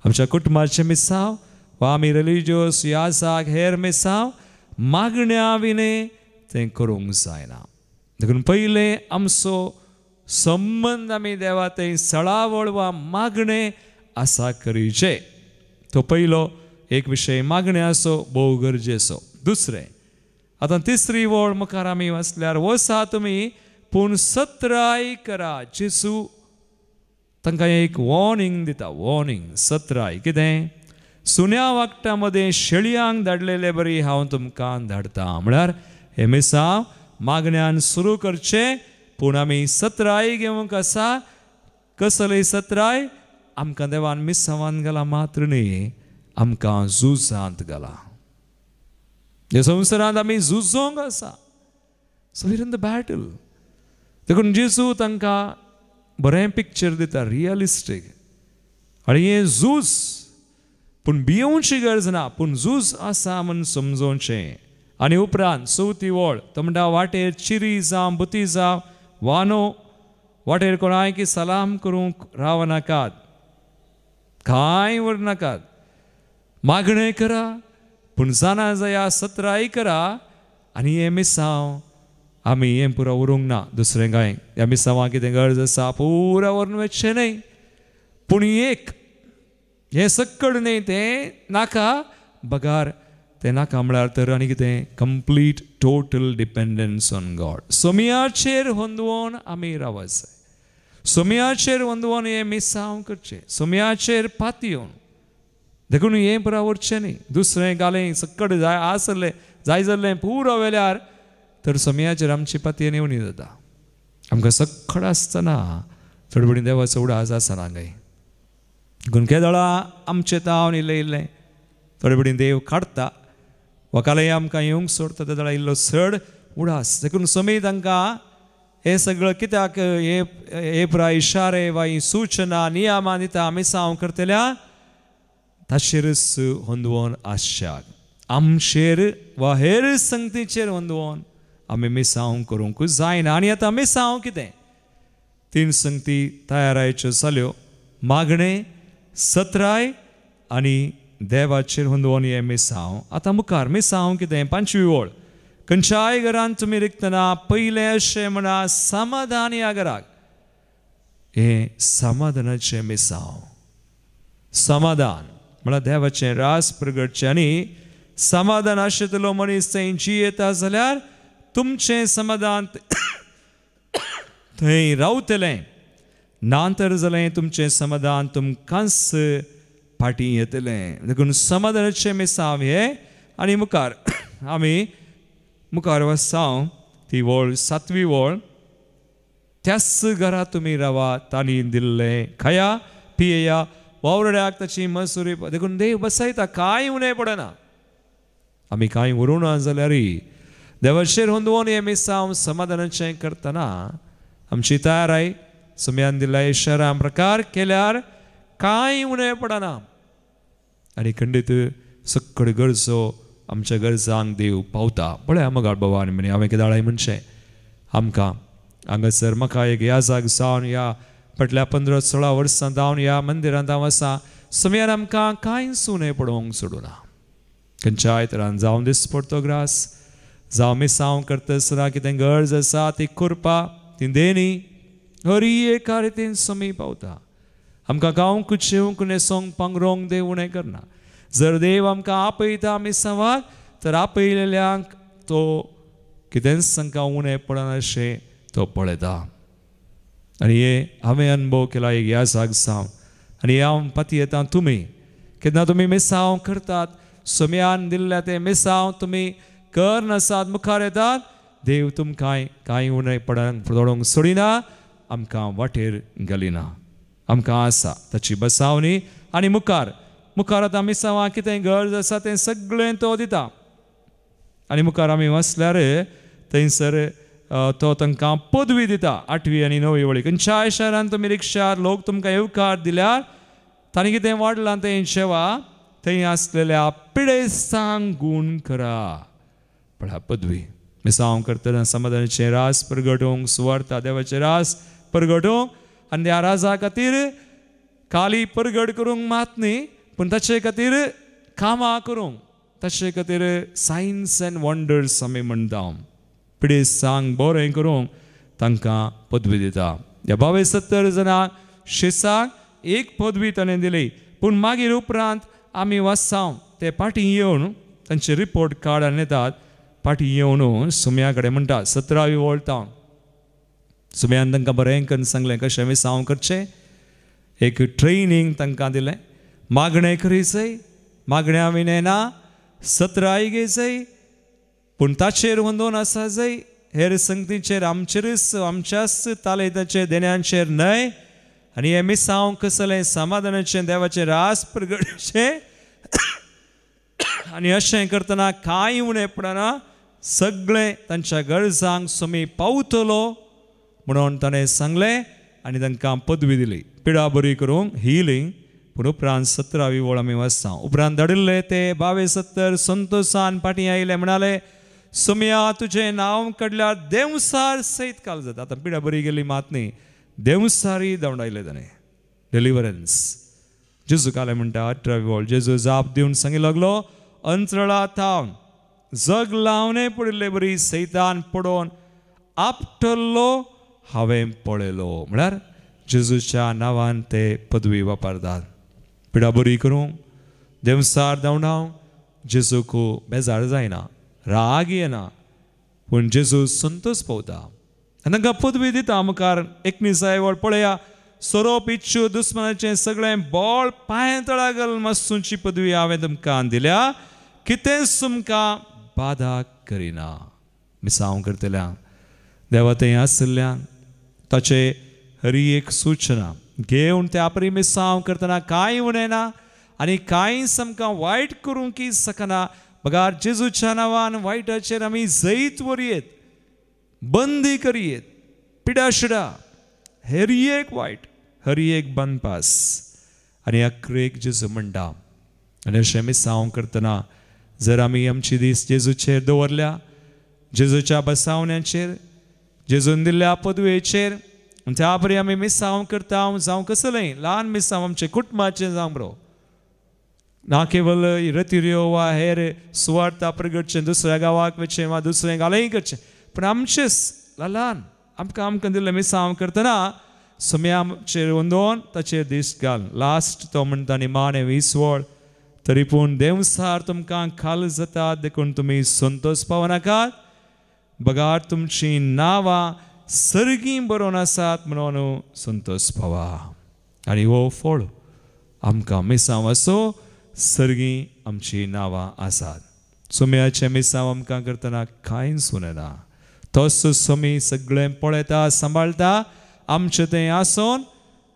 A: आमच्या कुटुंबाचें मिसांव वा आमी रिलिजियस ह्या आसाक हेर मिसांव मागण्या विने तें करूंक जायना. देखून पयलें आमचो संबंद आमी देवा थंय सळावळ वा मागणें आसा करीचे. तो पयलो एक विशय मागणें आसो भोव गरजेचो. दुसरें आतां तिसरी वळ मुखार आमी वाचल्यार वसा तुमी पूण सत्राय करा. जेजू तांकां एक वॉर्निंग दिता. वॉर्निंग सत्राय कितें? सुन्या वागटा मदें शेळयांक धाडलेले बरी हांव तुमकां धाडटा. म्हळ्यार हे मिसांव मागण्यान सुरू करचे पूण आमी सत्राय घेवंक आसा. कसली सत्राय? आमकां देवान मिसांवान घाला मात्र न्ही, आमकां झुजांत घाला. ह्या संवसारांत आमी झुजोंक आसा. So Veer in the battle. देखून जेजू तांकां बरें पिक्चर दिता, रियलिस्टीक. आनी हें झूज पूण भियोवची गरज ना, पूण झूज आसा म्हूण समजोवचें. आनी उपरांत चवथी वळ तो म्हणटा वाटेर चिरी जावं बुती जावं वानो वाटेर कोणायकी सलाम करूंक रावनाकात, कांय व्हरनाकात. मागणें करा पूण जाणा जाया सत्राय करा. आनी हें मिसांव आमी हें पुरो उरूंक ना. दुसरें कांय ह्या मिसांवाक कितें गरज आसा पुरा व्हरून वचचें न्ही, पूण एक हें सक्कड न्ही तें नाका बगार तें नाका. म्हळ्यार तर आनी कितें? Complete total dependence on God. सोमयाचेर होंदवून आमी रावच जाय. सोमयाचेर होंदवून हें मिसांव करचें. सोमयाचेर पातयेवन देखून हें पुरा उरचें न्ही. दुसरें घालें सक्कड जाय आसलें जाय जाल्लें पुरो वेल्यार तर सोमयाचेर आमची पातयेन येवनी जाता. आमकां सक्कड आसतना थोडे बडी देवाचो उडास आसना काय. देखून केदळा आमचें तावन इल्लें इल्लें थोडे बडी देव काडटा. वकालय आमकां येवंक सोडटा त्या दळा इल्लो चड उडास. देखून सोमी तांकां हें सगळं कित्याक हे पुरा इशारे वा ही सूचना नियमां दिता मिसांव करतल्या ताचेरच होंदवून आसच्याक. आमचेर वा हेर संगतीचेर होंदवून आमी मिसांव करूंक जायना. आनी आतां मिसांव कितें? 3 संगती तयारायच्यो जाल्यो. मागणें, सत्राय आनी देवाचेर होंदवून हें मिसांव. आतां मुखार मिसांव कितें? 5वी वळ. खंयच्याय घरांत तुमी रिगतना पयलें अशें म्हणा समाधान ह्या घराक. हें समाधानाचें मिसांव. समाधान म्हळ्यार देवाचें रास प्रगटचें. आनी समाधान आशिल्लो मनीस थंय जियेता जाल्यार तुमचें समाधान थंय रावतलें. नातर जालें तुमचें समाधान तुमकांच फाटीं येतलें. देखून समाधानाचें मिसांव हें. आनी मुखार आमी मुखार वसांव ती वळ 7वी वळ. त्याच घरा तुमी रावा तांणी दिल्लें खाया पियेया वावरड्याक ताची मसुरी. देखून देव बसयता कांय उणें पडना. आमी कांय उरूं ना जाल्यारय देवाचेर होंदवून हें मिसांव समाधानाचें करतना आमची तयाराय सोम्यान दिल्ल्या इशारा प्रकार केल्यार कांय उणें पडना. आनी खंडीत सक्कड गरजो आमच्या गरजांक देव पावता. पळय मगाळ बाबा म्हणे हांवें केदाळाय म्हणचें आमकां हांगासर म्हाका एक ह्या जाग जावन ह्या फाटल्या 15-16 वर्सां जावन ह्या मंदिरांत हांव आसा. सोम्यान आमकां कांयच उणें पडोवंक सोडूना. खंयच्याय तरान जावं दिसपडतो ग्रास जावं मिसांव करतासतना कितें गरज आसा ती करपा ती देणी हर एका रितीन सोमी पावता. आमकां गावंक जेवंक न्हेसोंक पांगरोंक देव उणें करना. जर देव आमकां आपयता मिसांवाक तर आपयलेल्यांक तो कितेंच तांकां उणें पडना अशें तो पळयता. आनी हे हांवें अनुभव केला एक ह्या जाग सावन. आनी हांव पातयेता तुमी केन्ना तुमी मिसांव करतात सोम्यान दिल्ल्या ते मिसांव तुमी करनासात मुखार येतात देव तुमकां कांय उणें पडोवंक सोडिना. आमकां वाटेर घालिना. आमकां आसा ताची बसावणी. आनी मुखार आतां मिसांवां कितें गरज आसा तें सगळें तो दिता. आनी मुखार आमी वचल्यार थंयसर तो तांकां पदवी दिता. 8वी आनी 9वी वळी. खंयच्याय शारांत तुमी रिक्षार लोक तुमकां येवकार दिल्यार तांणी कितें वाडलां तें जेवा. थंय आसलेल्या पिडेस्तांक गूण करा. पळय पदवी. मिसांव करतना समाधानाचें रास प्रगटोवंक सुवार्ता देवाचें रास प्रगटोवंक. आनी त्या राजा खातीर खाली प्रगट करूंक मात न्ही पूण ताचे खातीर कामां करूंक ताचे खातीर सायन्स एंड वंडर्स आमी म्हणटा. पिडे सांग बरें करूंक तांकां पदवी दिता. ह्या 72 जाणांक शेसाक एक पदवी ताणें दिली. पूण मागीर उपरांत आमी वाचसांव ते फाटीं येवन तांचे रिपोर्ट कार्ड येतात. फाटीं येवन सुम्या कडेन म्हणटा 17वी वळटावन सुम्यान तांकां बरें करून सांगलें कशें विसांव करचें. एक ट्रेनिंग तांकां दिलें. मागणें करीचय, मागण्या विनेना 17 घेयचय, पूण ताचेर वंदोन आसा जय हेर संगतीचेर आमचेरच आमच्याच तालयताचेर देण्यांचेर न्हय. आनी हें मिसांव कसलें समाधानाचें देवाचें रास प्रगटचें. आनी अशें करतना कांय उणें पडना, सगळें तांच्या गरजांक सुमी पावतलो म्हणून ताणें सांगलें आनी तांकां पदवी दिली. पिडा बरी करूंक हिलींग. पूण उपरांत 17वी वळ आमी वाचता. उपरांत धाडिल्ले ते 72 संतोशान फाटीं आयले म्हणाले सुम्या तुजें नांव काडल्यार देवसार सयत काल जाता. आतां पिडा बरी गेली मात न्ही, देवसारी धांवडायले ताणें. डिलिव्हरन्स जेजू काले म्हणटा 18वी वळ. जेजू जाप दिवन सांगी लागलो अंतरळा थावन जग लावने पडिल्ले बरी सैतान पडोवन आपटल्लो हांवें पळयलो. म्हळ्यार जेजूच्या नांवान ते पदवी वापरतात. पिडा बरी करूंक देवसार धांवडावंक जेजूक बेजार जायना, राग येना, पूण जेजू संतोश पावता आनी तांकां पदवी दिता. मुखार 19 वळ पळया. सोरोप इच्छु दुस्मनाचें सगळें बळ पांय तळा घाल मस्सूची पदवी हांवें तुमकां दिल्या, कितेंच तुमकां बाधा करिना. मिसांव करतल्यांक देवा थंय आसल्ल्यांक ताचे हरी एक सूचना घेवन त्या परी मिसांव करतना कांय उणें ना आनी कांय आमकां वायट करूंक सकना. बगार जेजूच्या नांवान वायटाचेर आमी जैत वरयेत, बंदी करयेत, पिडा शिडा, हरी एक वायट, हरी एक बनपास आनी अक्रेक जेजू म्हणटा. आनी अशें मिसांव करतना जर आमी आमची दीस जेजूचेर दवरल्या, जेजूच्या बसावण्याचेर, जेजून दिल्ल्या पदवेचेर, त्या परी आमी मिसांव करता जावं कसलेंय ल्हान मिसांव आमचे कुटुंबाचें जावं बरो ना, केवल रतिऱ्यो वा हेर सुवार्ता प्रगटचें दुसऱ्या गांवाक वचचें वा दुसरें घालय करचें, पूण आमचेच ल्हान आमकां दिल्लें मिसांव करतना सुम्याचेर वंदोवन ताचेर दीस घाल. लास्ट तो म्हणटा निमाणें 20 वळ. तरी पूण देवसार तुमकां खाल जातात देखून तुमी संतोश पावनाकात. बगार तुमचीं नांवां सर्गीं बरोवन आसात म्हणून संतोश पावा. आनी हो फळ आमकां मिसांव असो सर्गीं आमचीं नांवां आसात. सुम्याचें मिसांव आमकां करतना कांयच उणेना. तोच सुमी सगळें पळयता, सांबाळटा. आमचें तें आसून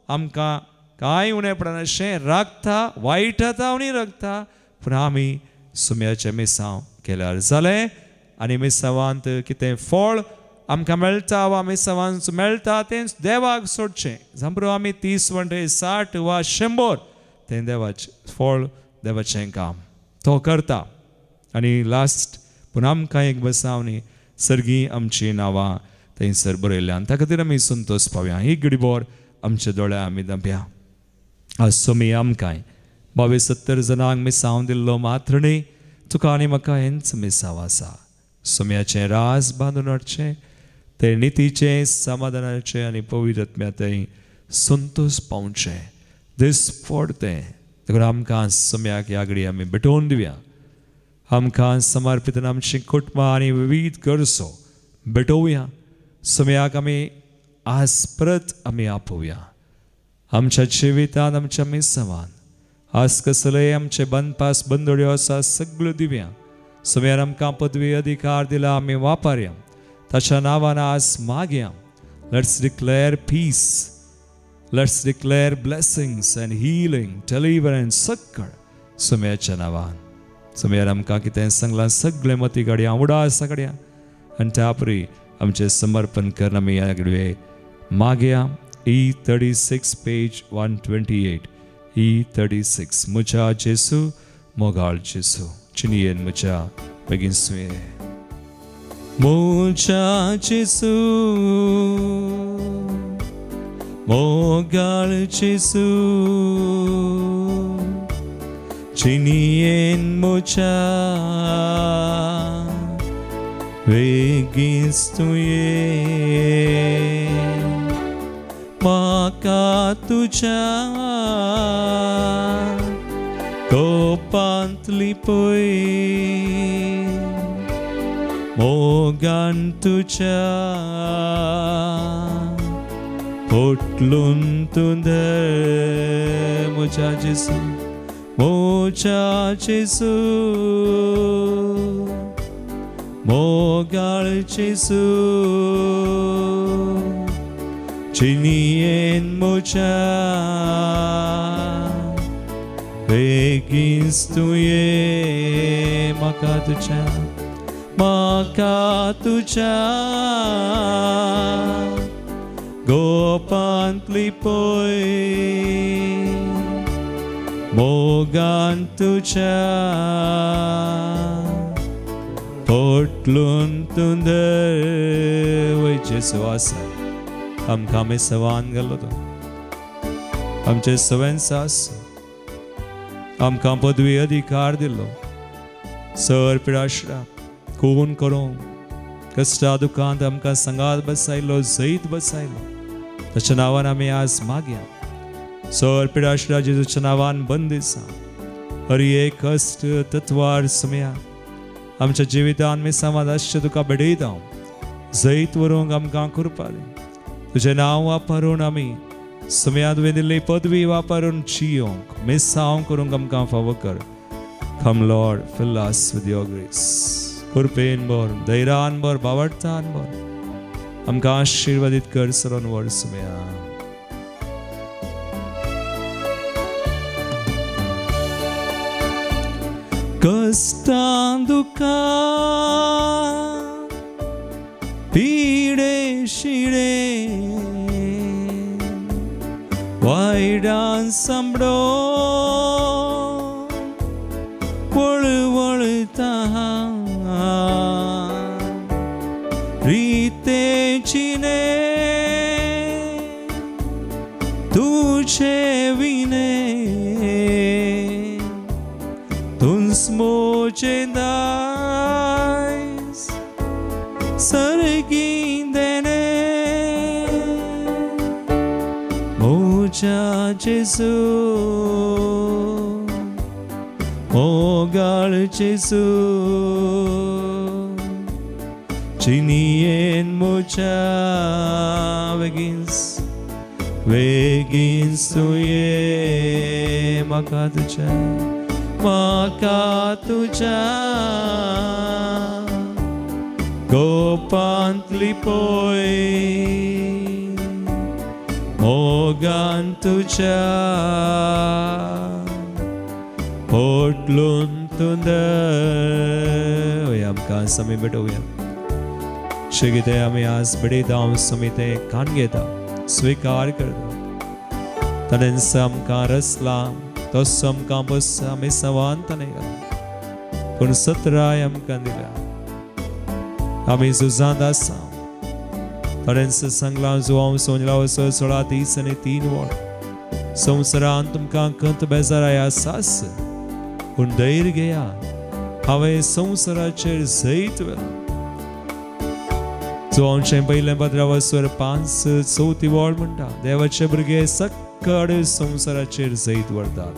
A: आमकां कांय उणें पडना अशें राखता, वायट जाता आनी राखता. पूण आमी सुम्याचें मिसांव केल्यार जालें. आनी मिसांवांत कितें फळ आमकां मेळटा वा मिसांवांत मेळटा तें देवाक सोडचें. जांबरो आमी 30 म्हणजे 60 वा 100 तें देवाचें फळ, देवाचें काम तो करता. आनी लास्ट पूण आमकां एक बसावनी सर्गीं आमचीं नांवां थंयसर बरयल्यान त्या खातीर आमी संतोश पावया. ही घडीभर आमचे दोळे आमी धांपया. आज सुमी आमकांय 72 जाणांक मिसांव दिल्लो मात्र न्ही, तुका आनी म्हाका हेंच मिसांव आसा. सुम्याचें रास बांदून हाडचें, तें नितीचें, समाधानाचें आनी पवित्र आत्म्याचें संतोश पावचें. दीस फड तें देखून आमकां सुम्याक ह्या घडी आमी भेटोवन दिवया. आमकां समर्पित आमचीं कुटुंबां आनी विविध गरजो भेटोवया. सुम्याक आमी आज परत आमी आपोवया. आमच्या जिवितांत, आमच्या मिसांवांत आज कसलेय आमचे बनपास बंदोड्यो आसा सगळ्यो दिवया. सुम्यान आमकां पदवी अधिकार दिला, आमी वापरया. ताच्या नांवान आज मागया. Let's declare peace, let's declare blessings and healing, deliverance सगळं सुम्याच्या नांवान. सुम्यान आमकां कितें सांगलां सगळें मती काडया, उडास काडया आनी त्या परी आमचें समर्पण करून आमी ह्या घडये मागया. E36 page 128. E36. मुझा जेसू मोगाळ जेसू चिनियन मुझा बेगीन सुये. मुझा जेसू मोगाळ जेसू चिनियन मुझा बेगीन तूं ये म्हाका तुज्या कोपांतली पळय मोगान तुज्या पोटलून तूं धर म्हज्या जेजू मोगाळ जेजू चिनियेन म्हज्या बेगीन तूं ये म्हाका तुज्या गोपांतली पळय मोगान तुज्या पोटलून तूं धर वय जेजू आसा आमकां आमी सवान गेलो तूं आमचे सवेंस आसा आमकां पदवी अधिकार दिलो सर पिडाश्रा खून करूंक कश्टा दुखांत आमकां संगात बसयलो जैत बसयलो ताच्या नांवान आमी आज मागया सर पिडाश्रा जेजूच्या नांवान बंदिसा हरी एक कश्ट तत्वार सुम्या आमच्या जिवितान मी समाधान तुका बेडयता जैत व्हरूंक आमकां कृपा दी तुजें नांव वापरून आमी सुम्या तुवें दिल्ली पदवी वापरून जियोंक मिसांव करूंक आमकां फावो कर come Lord fill us with your grace कृपेन भर धैर्यान भर बावडतान भर आमकां आशीर्वादीत कर सरोन व्हर सुम्या कष्टां दुखां पिडे शिडे वायडान सांबडो वळवळता रितेचिने तुझे विने तुंस मोचे दायस सरगिंदेने मोजा जेजू मोगाळ जेजू चिनियेन मोजा वेगिन्स तूं ये म्हाका तुज्या गोपांतली पळय मोगान तुज्या पोटलून तूं धर आमकां समी बेटोवया शिगिते आमी आज बेडयता समी ते कान घेता स्वीकार करता ताणें आमकां रचला तसो आमकां बस आमी सवान ताणें घाला पूण सत्राय आमकां दिल्या आमी झुजांत आसा ताणें सांगलां जो हांव सोंजला 16:30 वोर संवसारांत तुमकां खंत बेजाराय आसास पूण धैर्य घेया हांवें संवसाराचेर जैत व्हेला जो हांवचें पयलें 15:5 वोर म्हणटा देवाचे भुरगे सक्कड संवसाराचेर जैत व्हरतात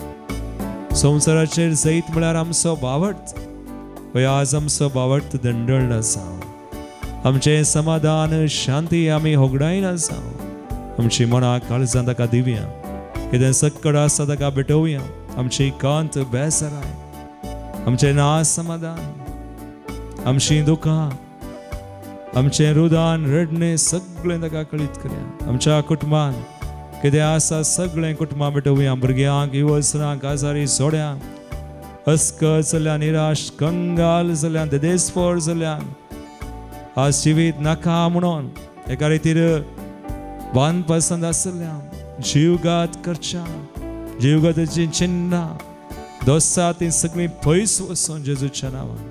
A: संवसाराचेर जैत म्हळ्यार आमचो बावट पळय आज आमचो बावट दंडळ आसा आमचें समाधान शांती आमी होगडायन आसा आमची मनां काळजां ताका दिवया कितें सक्कड आसा ताका भेटोवया आमची कांत बेसराय आमचें ना समाधान आमची दुखां आमचें रुदान रडणें सगळें ताका कळीत करया आमच्या कुटुंबान कितें आसा सगळें कुटुंबां भेटोवया भुरग्यांक युवसरांक आजारी सोड्यांक अस्कत जाल्यां निराश कंगाल जाल्यां देदेस्फोर जाल्यां आज जिवीत नाका म्हणून एका रितीर वान पसंद आसल्या जीवघात करच्या जीवघाताची चिन्ह दोसा ती सगळीं पयस वचून जेजूच्या नांवान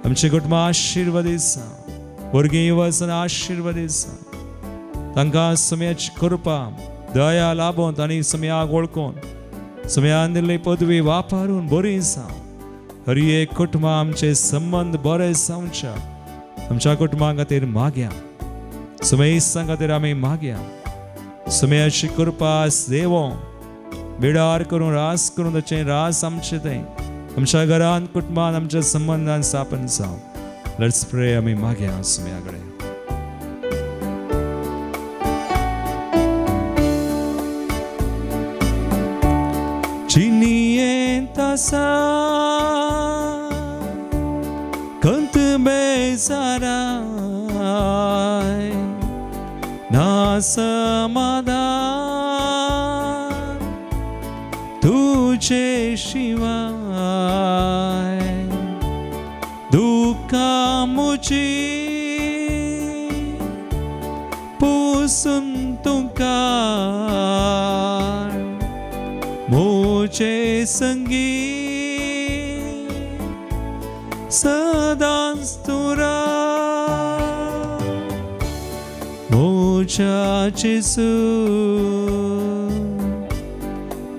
A: आमची कुटुंबां आशिर्वादीत आसा भुरगीं वचून आशिर्वादीत आसा तांकां सुम्याची कृपा दया लाभून तांणी सुम्याक वळखून सुम्यान दिल्ली पदवी वापरून बरी जावं हर एक कुटुंबां आमचे संबंद बरे जावचे आमच्या कुटुंबा खातीर मागया. सुमेसा खातीर आमी मागया. सुमेयाची कृपा देवो बिडार करून रास करून ताचें रास आमचे थंय आमच्या घरान कुटुंबान आमच्या संबंधान स्थापन जावं. लेट्स प्रे. आमी मागया सुमया कडेन. Chinien tasa kant bezarai na samadan tujhe shivai dukha muji pusun tungkar मुझे संगी सदा स्तुरा मुझा चिसु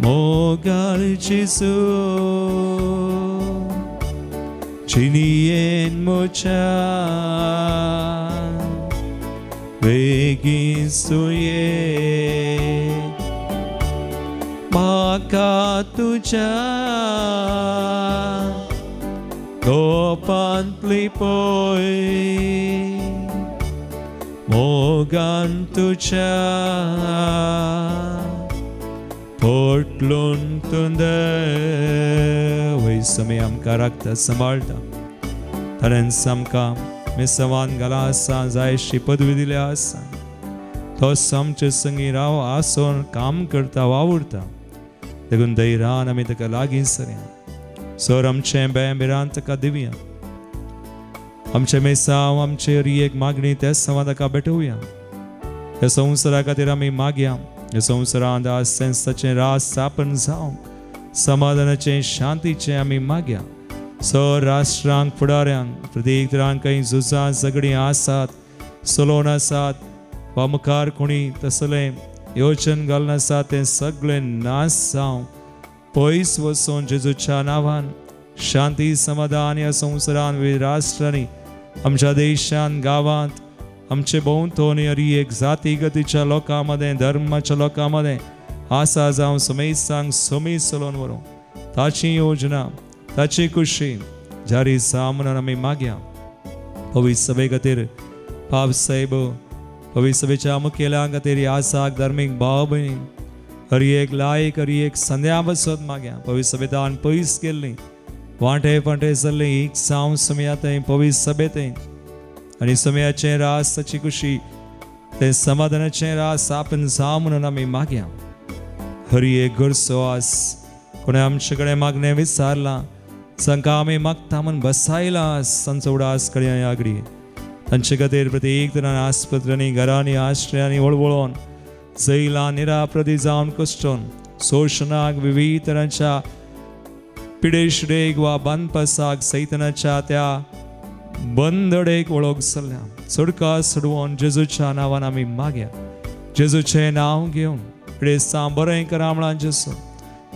A: मोगाल चिसु चिनियन मुझा वेगिन सुये Maka tuja Topan plipoi Mogan tuja Portlun tunde Wai samayam karakta samalta Taren samka Misavan galasa Zaishi padvi dile asa तो आमचे संगी राव आसोन काम करता वावुरता देखून दैरान आमी ताका लागीं सरया. सर आमचें बेबिरान ताका दिवया. आमचे मेसांव आमचे एक मागणी त्या सवा ताका भेटोवया. ह्या संवसारा खातीर आमी मागया. ह्या संवसारांत आज सेन्साचें रास स्थापन जावं. समाधानाचें शांतीचें आमी मागया. सर राष्ट्रांक फुडाऱ्यांक प्रत्येक तरान काही झुजां झगडीं आसात सलोन आसात वा मुखार कोणी तसलें योजन घालन आसा तें सगळें नाश जावं. पयस वचून जेजूच्या नांवान शांती समाधान ह्या संवसारान राष्ट्रांनी आमच्या देशांत गांवांत आमचे भोंवतणी हरी एक जाती गतीच्या लोकां मदें धर्माच्या लोकां मदें आसा जावं समेसांक समी चलोवन व्हरूं. ताची योजना ताची खुशी जारी जावं म्हणून आमी मागया. पवित्र सभे खातीर पाप साहेब पवित्र सभेच्या मुखेल्यां खातीर आसाक धार्मीक भाव भयणी हरी एक लायक हरी एक संध्या बसत मागया. पवित्र सभेतान पयस गेल्लीं वांटे फांटे जाल्लीं एक जावं समेया थंय पवित्र सभेंतय आनी समेयाचें रास ताची खुशी तें समाधानाचें रास स्थापन जावं म्हणून आमी मागया. हरी एक गरजो आस कोणें आमचे कडेन मागणें विचारलां जांकां आमी मागता म्हूण बसायलां तांचो उडास कळया आगडी. तांचे खातीर प्रत्येक तरान आस्पत्र्यांनी घरांनी आश्रयांनी वळवळोन जैलां निराप्रदी जावन कश्टोन शोशणाक विविध तरांच्या पिडेशिडेक वा बांदपासाक सैतानाच्या त्या बंदडेक वळोवंक चल्ल्या. सुडका सोडवून जेजूच्या नांवान आमी मागया. जेजूचें नांव घेवन पिडेस्तां बरें करा म्हणा जेजू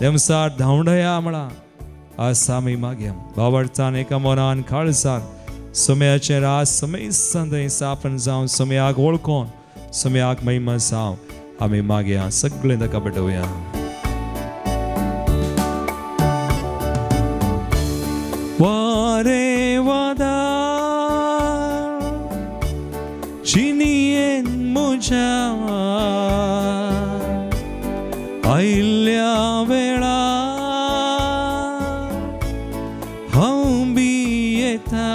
A: देमसार धांवडया म्हणा आस आमी मागया. बावडतान एका मनान काळजान समेयाचें रास समेस्तान थंय स्थापन जावं. समेयाक वळखोन समेयाक महिमा जावं आमी मागया. सगळें ताका भेटोवया. वारे वादा चिनियेन म्हज्या आयिल्ल्या वेळार हांव बी येता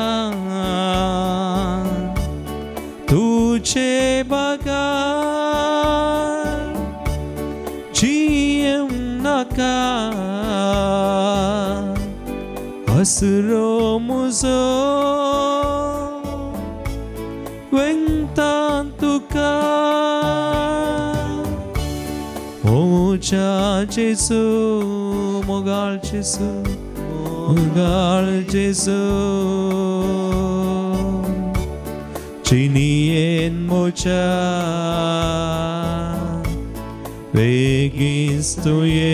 A: तुझे बगार जियेम नाका हसरो मुजो वेंगतान तुका मोच्या जेजू मोगाळ जेजू मोगाळ जेजू चिनियेन मोच्या बेगीन तुये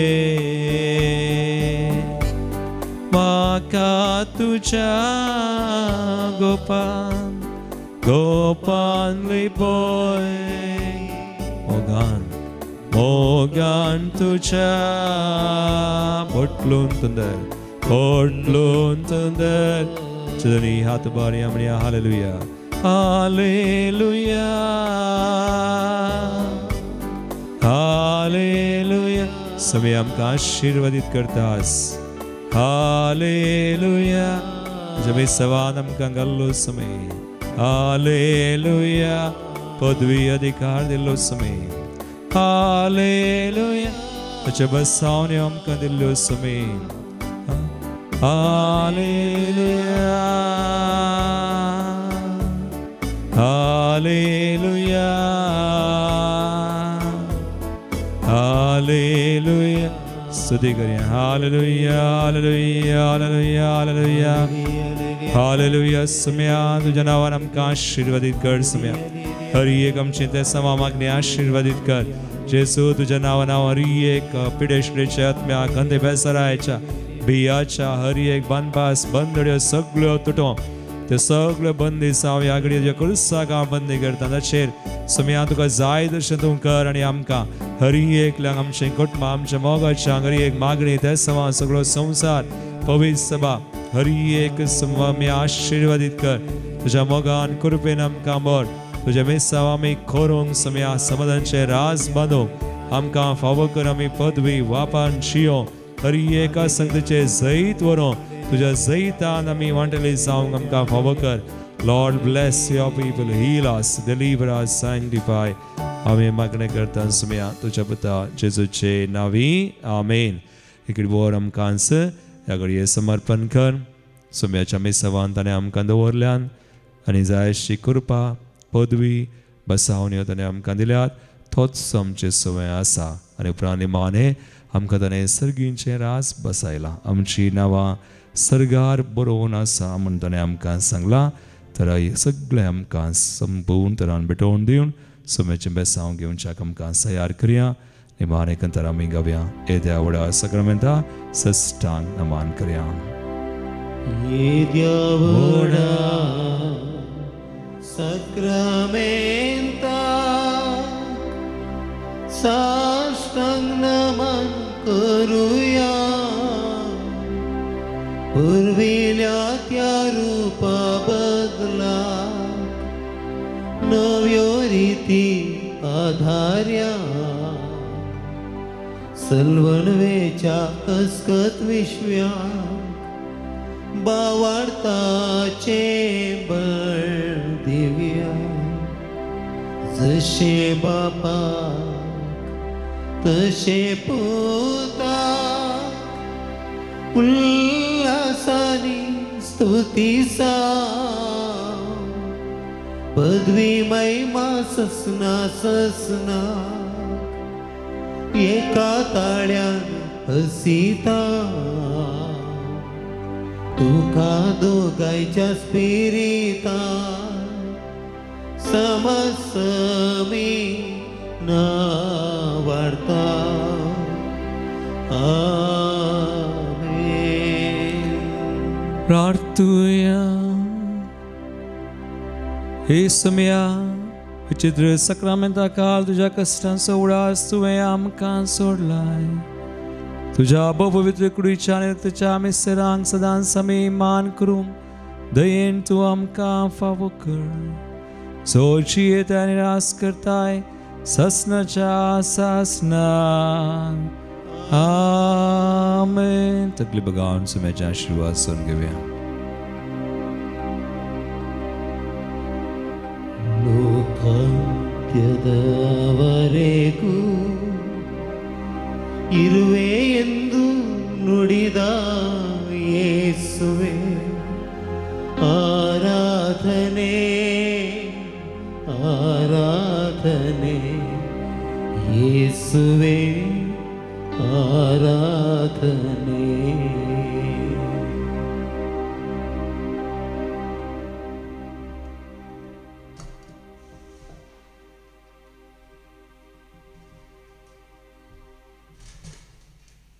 A: म्हाका तुज्या गोपान गोपांली boy Mogan tuja Potlun tunder Chudani hatubari amriya hallelujah Hallelujah Hallelujah समय हमका आशीर्वादित करतास Hallelujah जब इस सवान हमका गल्लो समय Hallelujah पदवी अधिकार दिलो समय Hallelujah जब सावने हमका दिलो समय Hallelujah Hallelujah Hallelujah स्तुति करें Hallelujah Hallelujah Hallelujah Hallelujah Hallelujah समय तुझे नावान हमका आशीर्वादित कर समय हर एक हम चिंते समामाग्ने आशीर्वादित कर जेसु तुझे नावान हर एक पिडेश्वरीच्या आत्म्या कंदे बेसरायच्या बियाच्या हर एक बनपास बंदड्यो सगळ्यो तुटो ते सगळ्यो बंदी साव यागडी जे कुलसा का बंदी करता तशेर समय तुका जाय दर्शन तू कर आणि आमका हर एकल्याक आमचे कुटुंब आमच्या मोगाच्या हर एक मागणी ते समा सगळो संसार पवित्र सभा हर एक सममी आशीर्वादित कर तुझ्या मोगान कृपेन आमका मोर तुझ्या मेसावा आमी खोरोंग समय समाधानचे राज बांदो आमका फावो कर आमी पदवी वापान शियो हर एका संगतीचे जैत वरो तुझ्या जैतान आमी वांटले जावंक आमका फावो कर Lord bless your people heal us deliver us sanctify आमी मागणे करता समय तुझ्या पुता जेजूचे नावी आमेन इकडे बोर आमकांस ह्या घडये समर्पण कर सुम्याच्या मेसवान ताणें आमकां दवरल्यान आनी जाय अशी कृपा पदवी बसावण्यो ताणें आमकां दिल्यात तोच आमचे सवय आसा आनी उपरांत माने आमकां ताणें सर्गींचे रास बसयला आमची नांवां सर्गार बरोवन आसा म्हूण ताणें आमकां सांगलां तर सगळें आमकां संपूर्ण तरान भेटोवन दिवन सुम्याचें बेसांव घेवच्याक आमकां तयार करया निमाणे कंतर आमी गावया येद्या व्हडा सक्रामेंता सश्टांग नमान करया
B: येद्या व्हडा सक्रामेंता साष्टांग नमन करूया पूर्विल्या त्या रूपा बदला नव्यो रीती आधार्या सलवणवेच्या अस्कत विश्व्या बावाडताचे बळ दिव्या जशे बापा तशे पुता उल्हासानी स्तुतीसा पदवी महिमा ससना ससना एका ताळ्यान हसिता तुका दोगायच्या स्पिरिता समसमी ना वाढता आमेन
A: प्रार्थूया हे समया विचित्र सक्रामेंता काल तुझ्या कष्टांचो उडास तुवें आमकां सोडलाय तुझ्या पवित्र कुडीच्या नित्यच्या मिसरांक सदांच आमी मान करूं दयेन तूं आमकां फावो कर सोची येता निराश करताय ससनाच्या सासनान आमेन तकली बगावन सुम्याच्या आशीर्वाद सोन घेवया
B: ಲೋಕಾಂತ್ಯದವರೆಗೂ ಇರುವೆ ಎಂದು ನುಡಿದ ಯೇಸುವೆ ಆರಾಧನೆ ಆರಾಧನೆ ಯೇಸುವೆ ಆರಾಧನೆ